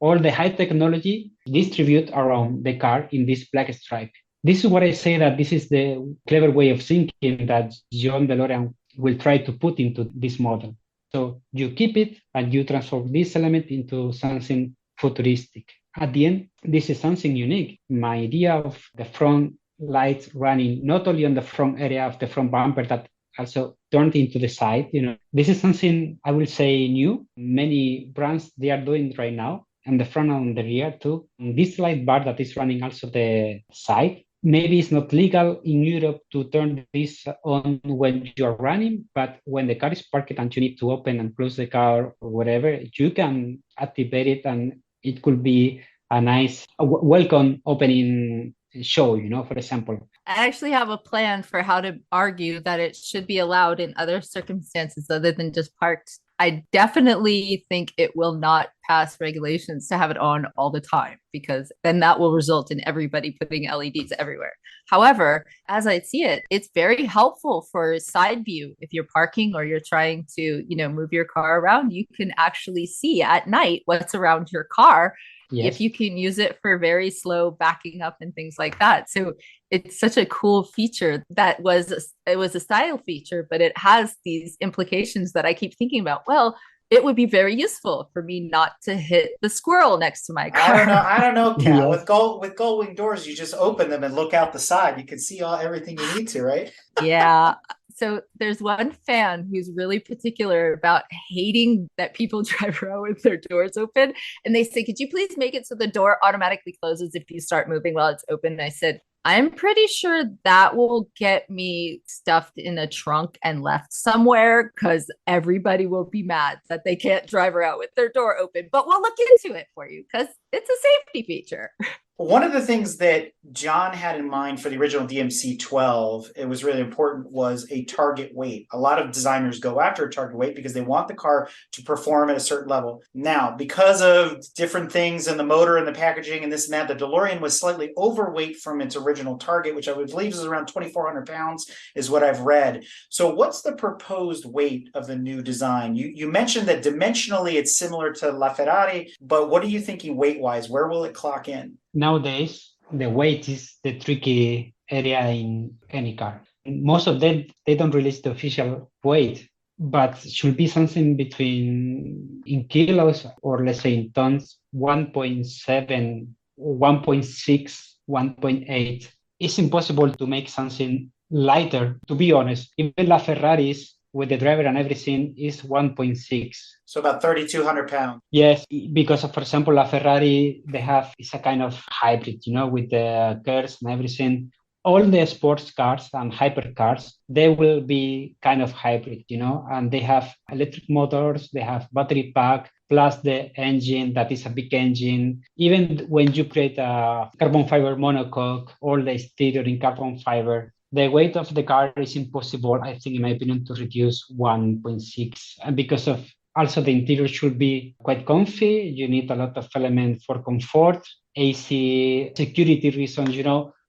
all the high technology distribute around the car in this black stripe. This is what I say that this is the clever way of thinking that John DeLorean will try to put into this model. So you keep it and you transform this element into something futuristic. At the end, this is something unique. My idea of the front lights running not only on the front area of the front bumper, that also turned into the side. This is something I will say new. Many brands, they are doing right now, and the front and the rear too. And this light bar that is running also the side. Maybe it's not legal in Europe to turn this on when you're running, but when the car is parked and you need to open and close the car or whatever, you can activate it and it could be a nice welcome opening show, for example. I actually have a plan for how to argue that it should be allowed in other circumstances other than just parked. I definitely think it will not pass regulations to have it on all the time, because then that will result in everybody putting LEDs everywhere. However, as I see it, it's very helpful for side view. If you're parking or you're trying to, move your car around, you can actually see at night what's around your car. Yes. If you can use it for very slow backing up and things like that. So it's such a cool feature it was a style feature, but it has these implications that I keep thinking about. Well, it would be very useful for me not to hit the squirrel next to my car. I don't know, Kat. Yeah. With gull wing doors, you just open them and look out the side. You can see everything you need to, right? Yeah. So there's one fan who's really particular about hating that people drive around with their doors open. And they say, could you please make it so the door automatically closes if you start moving while it's open? And I said, I'm pretty sure that will get me stuffed in a trunk and left somewhere, because everybody will be mad that they can't drive around with their door open. But we'll look into it for you because it's a safety feature. One of the things that John had in mind for the original DMC-12, it was really important, was a target weight. A lot of designers go after a target weight because they want the car to perform at a certain level. Now, because of different things in the motor and the packaging and this and that, the DeLorean was slightly overweight from its original target, which I would believe is around 2,400 pounds, is what I've read. So what's the proposed weight of the new design? You mentioned that dimensionally it's similar to LaFerrari, but what are you thinking weight-wise? Where will it clock in? Nowadays, the weight is the tricky area in any car. Most of them, they don't release the official weight, but should be something between, in kilos or let's say in tons, 1.7, 1.6, 1.8. It's impossible to make something lighter, to be honest. Even LaFerraris, with the driver and everything, is 1.6. So about 3,200 pounds. Yes, because of, for example, a Ferrari, it's a kind of hybrid, with the curves and everything. all the sports cars and hypercars, they will be kind of hybrid, and they have electric motors, they have battery pack, plus the engine that is a big engine. Even when you create a carbon fiber monocoque, all the exterior in carbon fiber, the weight of the car is impossible, I think, in my opinion, to reduce 1.6. And because of also the interior should be quite comfy, you need a lot of elements for comfort, AC, security reasons,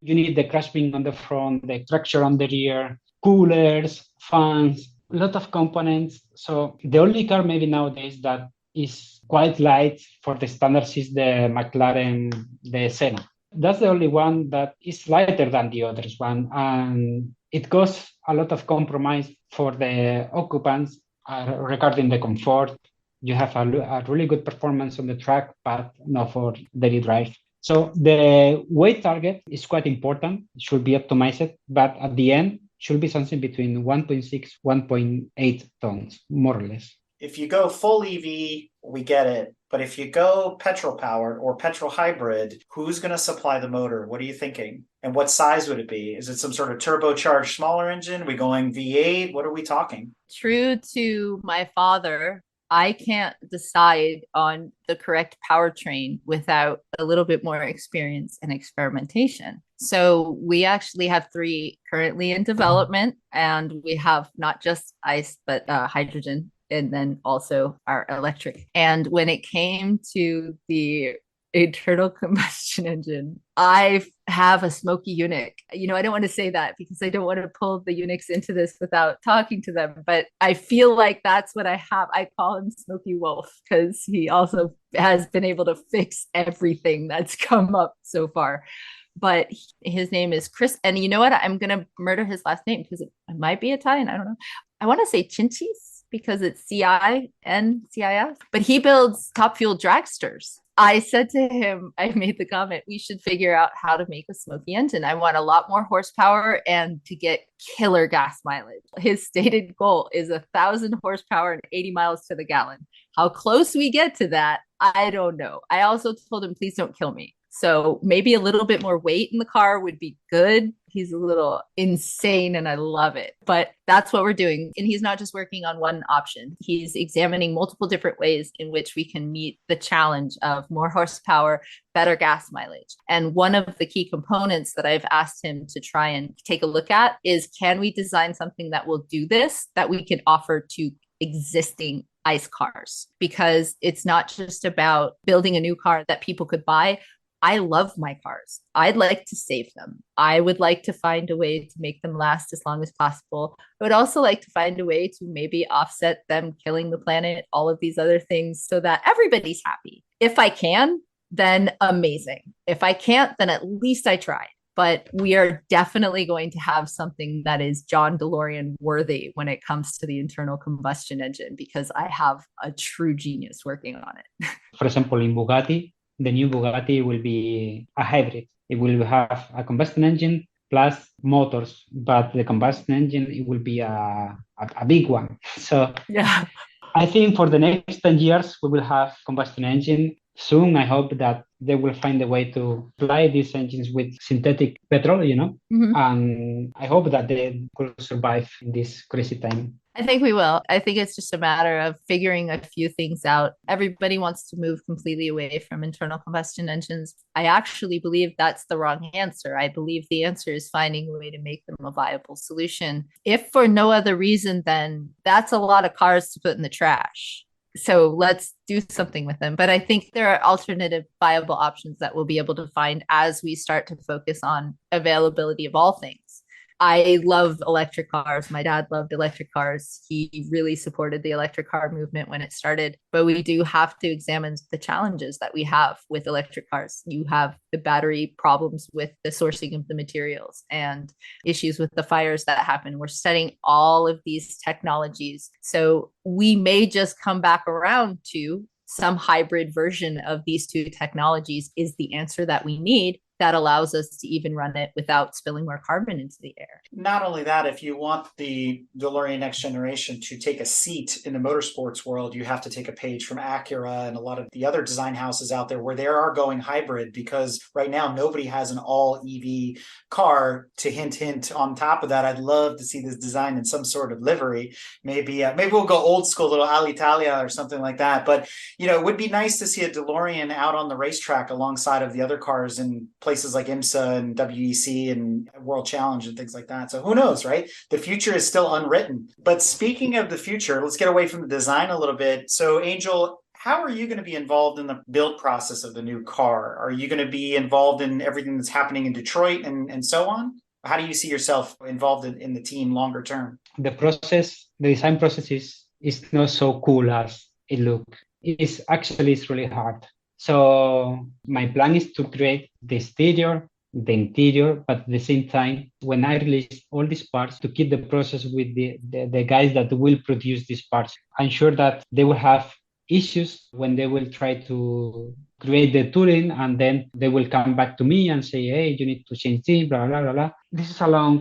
you need the crash beam on the front, the traction on the rear, coolers, fans, a lot of components. So the only car maybe nowadays that is quite light for the standards is the McLaren, the Senna. That's the only one that is lighter than the others one. And it goes a lot of compromise for the occupants regarding the comfort. You have a really good performance on the track, but not for daily drive. So the weight target is quite important. It should be optimized, but at the end, should be something between 1.6, 1.8 tons, more or less. If you go full EV, we get it. But if you go petrol powered or petrol hybrid, who's going to supply the motor? What are you thinking? And what size would it be? Is it some sort of turbocharged smaller engine? Are we going V8? What are we talking? True to my father, I can't decide on the correct powertrain without a little bit more experience and experimentation. So we actually have 3 currently in development, and we have not just ICE, but hydrogen, and then also our electric. And when it came to the internal combustion engine, I have a smoky eunuch. I don't want to say that because I don't want to pull the eunuchs into this without talking to them, but I feel like that's what I have. I call him Smoky Wolf because he also has been able to fix everything that's come up so far. But his name is Chris. And you know what? I'm going to murder his last name because it might be Italian. I don't know. I want to say Cincis because it's CINCIS, but he builds top fuel dragsters. I said to him, I made the comment, we should figure out how to make a smoky engine. I want a lot more horsepower and to get killer gas mileage. His stated goal is 1,000 horsepower and 80 miles to the gallon. How close we get to that, I don't know. I also told him, please don't kill me. So maybe a little bit more weight in the car would be good. He's a little insane and I love it. But that's what we're doing. And he's not just working on one option. He's examining multiple different ways in which we can meet the challenge of more horsepower, better gas mileage. And one of the key components that I've asked him to try and take a look at is, can we design something that will do this, that we can offer to existing ICE cars? Because it's not just about building a new car that people could buy. I love my cars. I'd like to save them. I would like to find a way to make them last as long as possible. I would also like to find a way to maybe offset them killing the planet, all of these other things, so that everybody's happy. If I can, then amazing. If I can't, then at least I tried. But we are definitely going to have something that is John DeLorean worthy when it comes to the internal combustion engine, because I have a true genius working on it. For example, in Bugatti, the new Bugatti will be a hybrid. It will have a combustion engine plus motors, but the combustion engine, it will be a big one. So yeah, I think for the next 10 years, we will have combustion engine. Soon, I hope that they will find a way to fly these engines with synthetic petrol, and I hope that they will survive in this crazy time. I think we will. I think it's just a matter of figuring a few things out. Everybody wants to move completely away from internal combustion engines. I actually believe that's the wrong answer. I believe the answer is finding a way to make them a viable solution. If for no other reason, then that's a lot of cars to put in the trash. So let's do something with them. But I think there are alternative viable options that we'll be able to find as we start to focus on availability of all things. I love electric cars. My dad loved electric cars. He really supported the electric car movement when it started. But we do have to examine the challenges that we have with electric cars. You have the battery problems with the sourcing of the materials and issues with the fires that happen. We're studying all of these technologies. So we may just come back around to some hybrid version of these two technologies is the answer that we need. that allows us to even run it without spilling more carbon into the air. Not only that, if you want the DeLorean Next Generation to take a seat in the motorsports world, you have to take a page from Acura and a lot of the other design houses out there where they are going hybrid, because right now nobody has an all EV car. To hint on top of that, I'd love to see this design in some sort of livery. Maybe we'll go old school, little Alitalia or something like that. But it would be nice to see a DeLorean out on the racetrack alongside of the other cars in places like IMSA and WEC and World Challenge and things like that. So who knows, right? The future is still unwritten. But speaking of the future, let's get away from the design a little bit. So Angel, how are you going to be involved in the build process of the new car? Are you going to be involved in everything that's happening in Detroit and so on? How do you see yourself involved in the team longer term? The design process is not so cool as it looks. It's really hard. So my plan is to create the exterior, the interior, but at the same time, when I release all these parts, to keep the process with the guys that will produce these parts. I'm sure that they will have issues when they will try to create the tooling, and then they will come back to me and say, hey, you need to change this, blah, blah, blah, blah. This is a long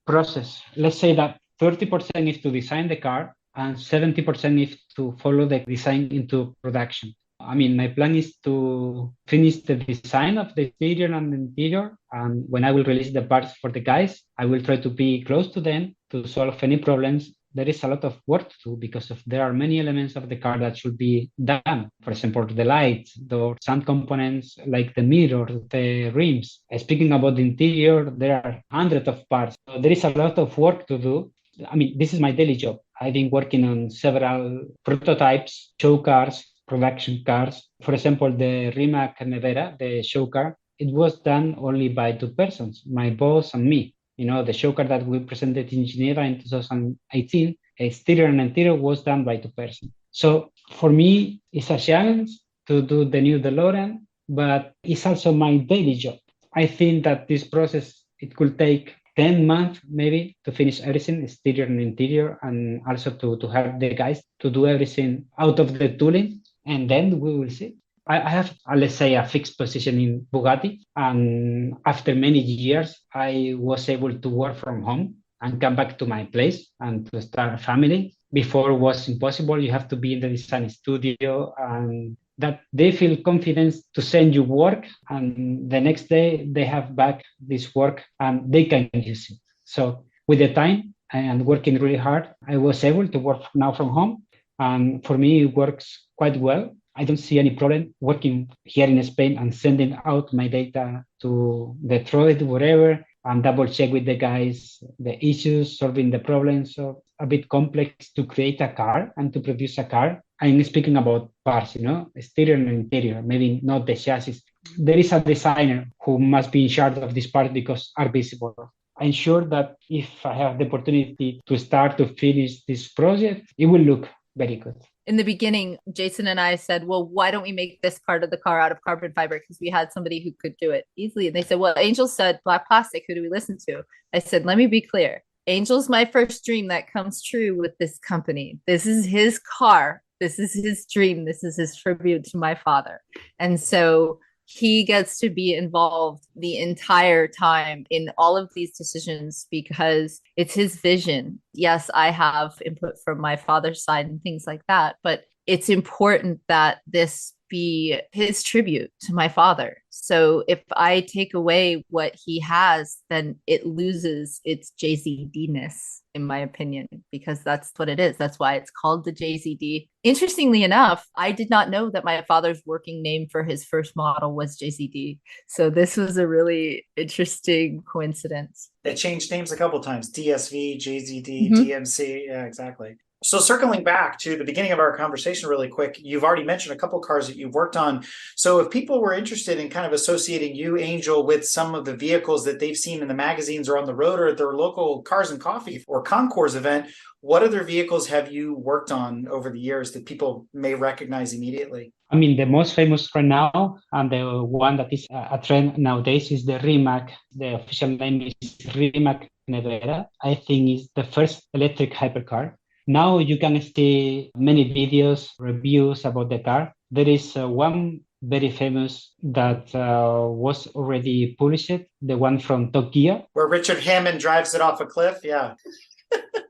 process. Let's say that 30% is to design the car and 70% is to follow the design into production. I mean, my plan is to finish the design of the exterior and the interior. And when I will release the parts for the guys, I will try to be close to them to solve any problems. There is a lot of work to do because there are many elements of the car that should be done. For example, the lights, the sound components like the mirror, the rims. Speaking about the interior, there are hundreds of parts. So there is a lot of work to do. I mean, this is my daily job. I've been working on several prototypes, show cars, production cars. For example, the Rimac Nevera, the show car, it was done only by two persons, my boss and me. The show car that we presented in Geneva in 2018, exterior and interior was done by two persons. So for me, it's a challenge to do the new DeLorean, but it's also my daily job. I think that this process, it could take 10 months maybe to finish everything, exterior and interior, and also to have the guys to do everything out of the tooling, and then we will see. I have, let's say, a fixed position in Bugatti, and after many years, I was able to work from home and come back to my place and to start a family. Before it was impossible. You have to be in the design studio, and that they feel confident to send you work, and the next day they have back this work and they can use it. So with the time and working really hard, I was able to work now from home, and for me it works quite well. I don't see any problem working here in Spain and sending out my data to Detroit, wherever, and double check with the guys the issues, solving the problems. So a bit complex to create a car and to produce a car. I'm speaking about parts, exterior and interior, maybe not the chassis. There is a designer who must be in charge of this part because are visible. I'm sure that if I have the opportunity to start to finish this project, it will look very good. In the beginning, Jason and I said, well, why don't we make this part of the car out of carbon fiber? Because we had somebody who could do it easily. And they said, well, Angel said black plastic. Who do we listen to? I said, let me be clear. Angel's my first dream that comes true with this company. This is his car. This is his dream. This is his tribute to my father. And so he gets to be involved the entire time in all of these decisions because it's his vision. Yes, I have input from my father's side and things like that, but it's important that this be his tribute to my father. So if I take away what he has, then it loses its JZD-ness, in my opinion, because that's what it is. That's why it's called the JZD. Interestingly enough, I did not know that my father's working name for his first model was JZD. So this was a really interesting coincidence. They changed names a couple times. DSV, JZD, DMC. Yeah, exactly. So circling back to the beginning of our conversation really quick, you've already mentioned a couple cars that you've worked on. So if people were interested in kind of associating you, Angel, with some of the vehicles that they've seen in the magazines or on the road or at their local Cars and Coffee or Concours event, what other vehicles have you worked on over the years that people may recognize immediately? I mean, the most famous right now, and the one that is a trend nowadays, is the Rimac. The official name is Rimac Nevera. I think it's the first electric hypercar. Now you can see many videos, reviews about the car. There is one very famous that was already published, the one from Top Gear. Where Richard Hammond drives it off a cliff. Yeah.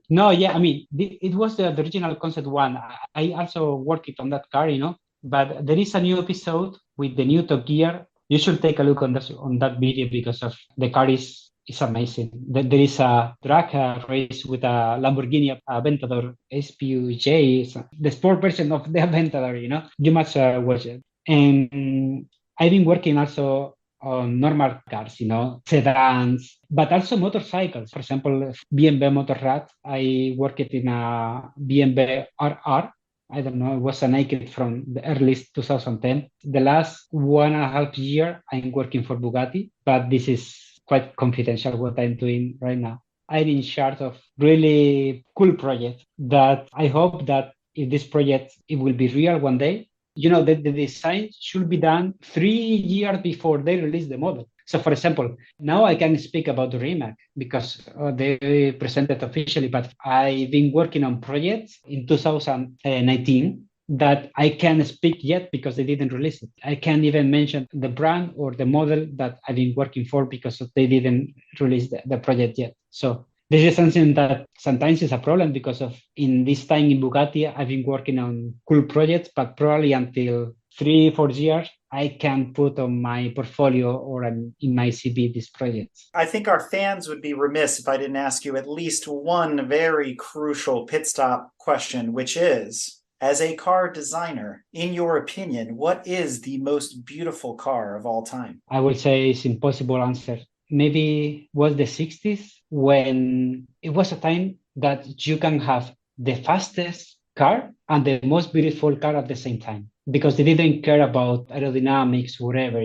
No, yeah, I mean, it was the original concept one. I also worked on that car, but there is a new episode with the new Top Gear. You should take a look on that video because of the car is amazing. There is a drag race with a Lamborghini Aventador SPUJ, the sport version of the Aventador, You must watch it. And I've been working also on normal cars, sedans, but also motorcycles. For example, BMW Motorrad, I worked in a BMW RR. I don't know, it was a naked from the early 2010. The last 1.5 year, I'm working for Bugatti, but this is quite confidential what I'm doing right now. I'm in charge of really cool project that I hope that if this project, it will be real one day. The design should be done 3 years before they release the model. So for example, now I can speak about the Rimac because they presented officially, but I've been working on projects in 2019 that I can't speak yet because they didn't release it. I can't even mention the brand or the model that I've been working for because they didn't release the project yet. So this is something that sometimes is a problem because of in this time in Bugatti, I've been working on cool projects, but probably until 3-4 years, I can put on my portfolio or in my CV these projects. I think our fans would be remiss if I didn't ask you at least one very crucial pit stop question, which is, as a car designer, in your opinion, what is the most beautiful car of all time? I would say it's impossible answer. Maybe was the 60s when it was a time that you can have the fastest car and the most beautiful car at the same time because they didn't care about aerodynamics, whatever,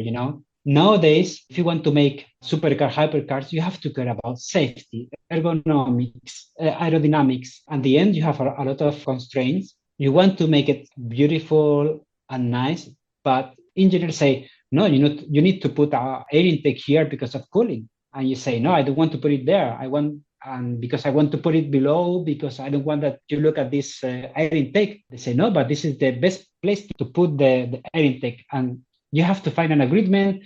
Nowadays, if you want to make supercar, hypercars, you have to care about safety, ergonomics, aerodynamics. At the end, you have a lot of constraints. You want to make it beautiful and nice, but engineers say, no, you need to put air intake here because of cooling. And you say, no, I don't want to put it there. Because I want to put it below because I don't want that you look at this air intake. They say, no, but this is the best place to put the air intake. And you have to find an agreement.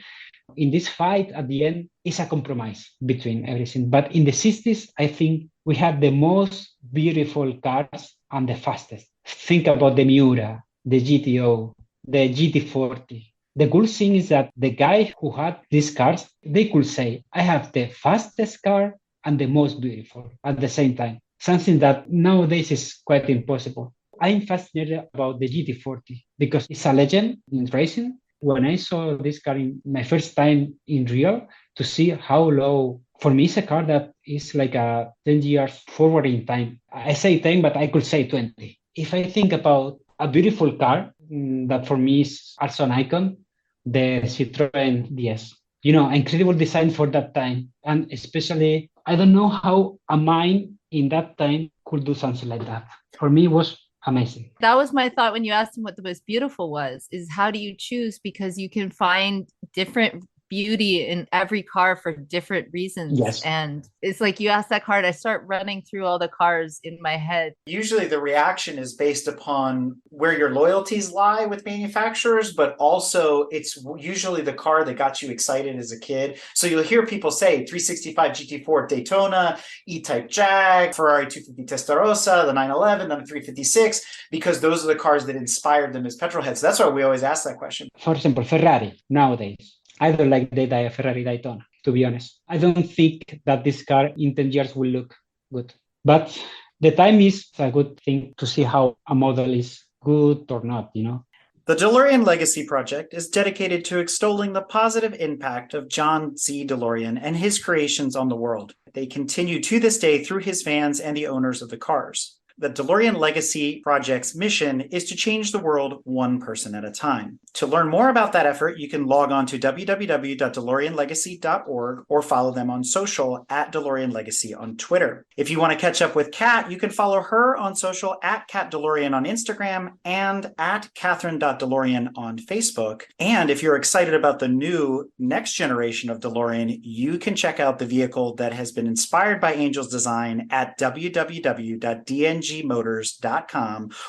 In this fight, at the end, it's a compromise between everything. But in the 60s, I think we had the most beautiful cars and the fastest. Think about the Miura, the GTO, the GT40. The cool thing is that the guy who had these cars, they could say, I have the fastest car and the most beautiful at the same time. Something that nowadays is quite impossible. I'm fascinated about the GT40 because it's a legend in racing. When I saw this car in my first time in real, to see how low, for me, it's a car that is like a 10 years forward in time. I say 10, but I could say 20. If I think about a beautiful car that for me is also an icon, the Citroën DS. Incredible design for that time. And especially, I don't know how a mind in that time could do something like that. For me, it was amazing. That was my thought when you asked him what the most beautiful was, is how do you choose? Because you can find different beauty in every car for different reasons. Yes. And it's like you ask that card, I start running through all the cars in my head. Usually the reaction is based upon where your loyalties lie with manufacturers, but also it's usually the car that got you excited as a kid. So you'll hear people say 365 GT4 Daytona, E-Type Jag, Ferrari 250 Testarossa, the 911, the 356, because those are the cars that inspired them as petrol heads. So that's why we always ask that question. For example, Ferrari nowadays. I don't like the Ferrari Daytona, to be honest. I don't think that this car in 10 years will look good. But the time is a good thing to see how a model is good or not, The DeLorean Legacy Project is dedicated to extolling the positive impact of John Z. DeLorean and his creations on the world. They continue to this day through his fans and the owners of the cars. The DeLorean Legacy Project's mission is to change the world one person at a time. To learn more about that effort, you can log on to www.DeLoreanLegacy.org or follow them on social at DeLorean Legacy on Twitter. If you want to catch up with Kat, you can follow her on social at Kat DeLorean on Instagram and at Catherine.DeLorean on Facebook. And if you're excited about the new next generation of DeLorean, you can check out the vehicle that has been inspired by Angel's design at www.dngmotors.com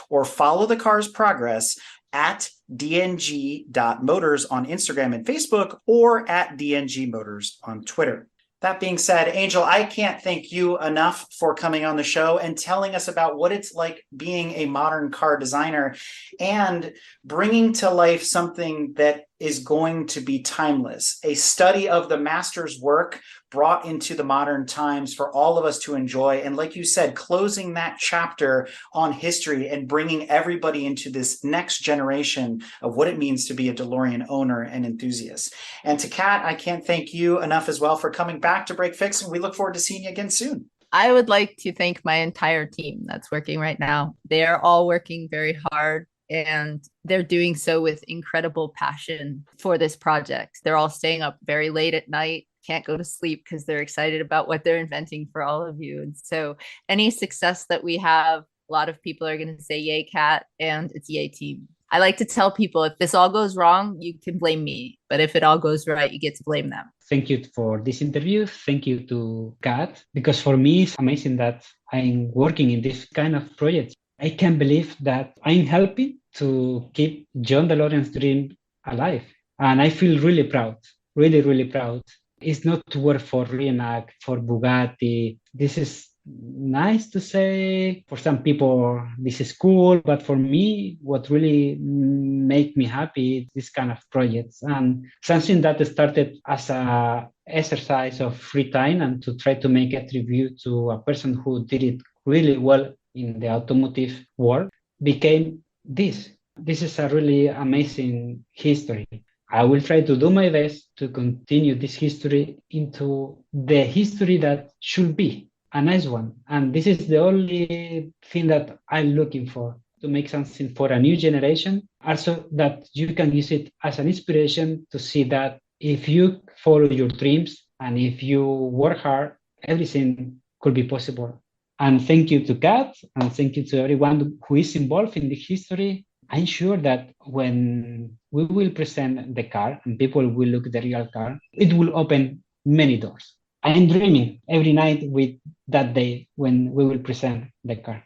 or follow the car's progress at dng.motors on Instagram and Facebook, or at DNG Motors on Twitter. That being said, Angel, I can't thank you enough for coming on the show and telling us about what it's like being a modern car designer and bringing to life something that is going to be timeless, a study of the master's work brought into the modern times for all of us to enjoy. And like you said, closing that chapter on history and bringing everybody into this next generation of what it means to be a DeLorean owner and enthusiast. And to Kat, I can't thank you enough as well for coming back to Break Fix, and we look forward to seeing you again soon. I would like to thank my entire team that's working right now. They are all working very hard, and they're doing so with incredible passion for this project. They're all staying up very late at night, can't go to sleep because they're excited about what they're inventing for all of you. And so any success that we have, a lot of people are going to say, yay, Kat, and it's yay, team. I like to tell people, if this all goes wrong, you can blame me. But if it all goes right, you get to blame them. Thank you for this interview. Thank you to Kat, because for me, it's amazing that I'm working in this kind of project. I can't believe that I'm helping to keep John DeLorean's dream alive. And I feel really proud, really, really proud. It's not to work for Rimac, for Bugatti. This is nice to say. For some people, this is cool. But for me, what really make me happy is this kind of projects. And something that started as a exercise of free time and to try to make a tribute to a person who did it really well in the automotive world became this. This is a really amazing history. I will try to do my best to continue this history into the history that should be a nice one. And this is the only thing that I'm looking for, to make something for a new generation. Also that you can use it as an inspiration to see that if you follow your dreams and if you work hard, everything could be possible. And thank you to Kat, and thank you to everyone who is involved in the history. I'm sure that when we will present the car and people will look at the real car, it will open many doors. I'm dreaming every night with that day when we will present the car.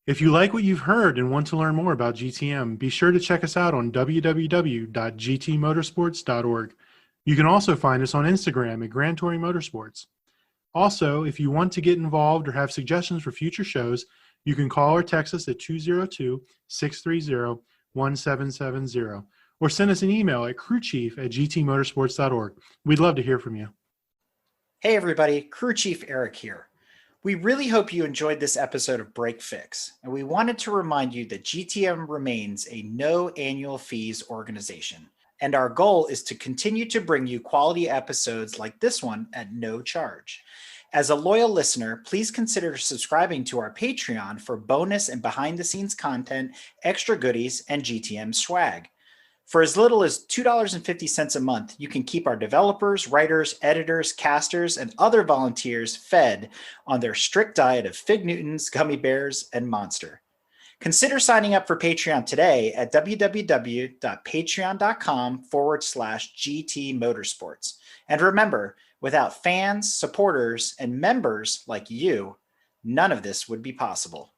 If you like what you've heard and want to learn more about GTM, be sure to check us out on www.gtmotorsports.org. You can also find us on Instagram at Grand Touring Motorsports. Also, if you want to get involved or have suggestions for future shows, you can call or text us at 202-630-1770 or send us an email at crewchief@gtmotorsports.org. We'd love to hear from you. Hey everybody, Crew Chief Eric here. We really hope you enjoyed this episode of Break Fix, and we wanted to remind you that GTM remains a no annual fees organization, and our goal is to continue to bring you quality episodes like this one at no charge. As a loyal listener, please consider subscribing to our Patreon for bonus and behind-the-scenes content, extra goodies, and GTM swag. For as little as $2.50 a month, you can keep our developers, writers, editors, casters, and other volunteers fed on their strict diet of Fig Newtons, gummy bears, and Monster. Consider signing up for Patreon today at www.patreon.com/GT Motorsports. And remember, without fans, supporters, and members like you, none of this would be possible.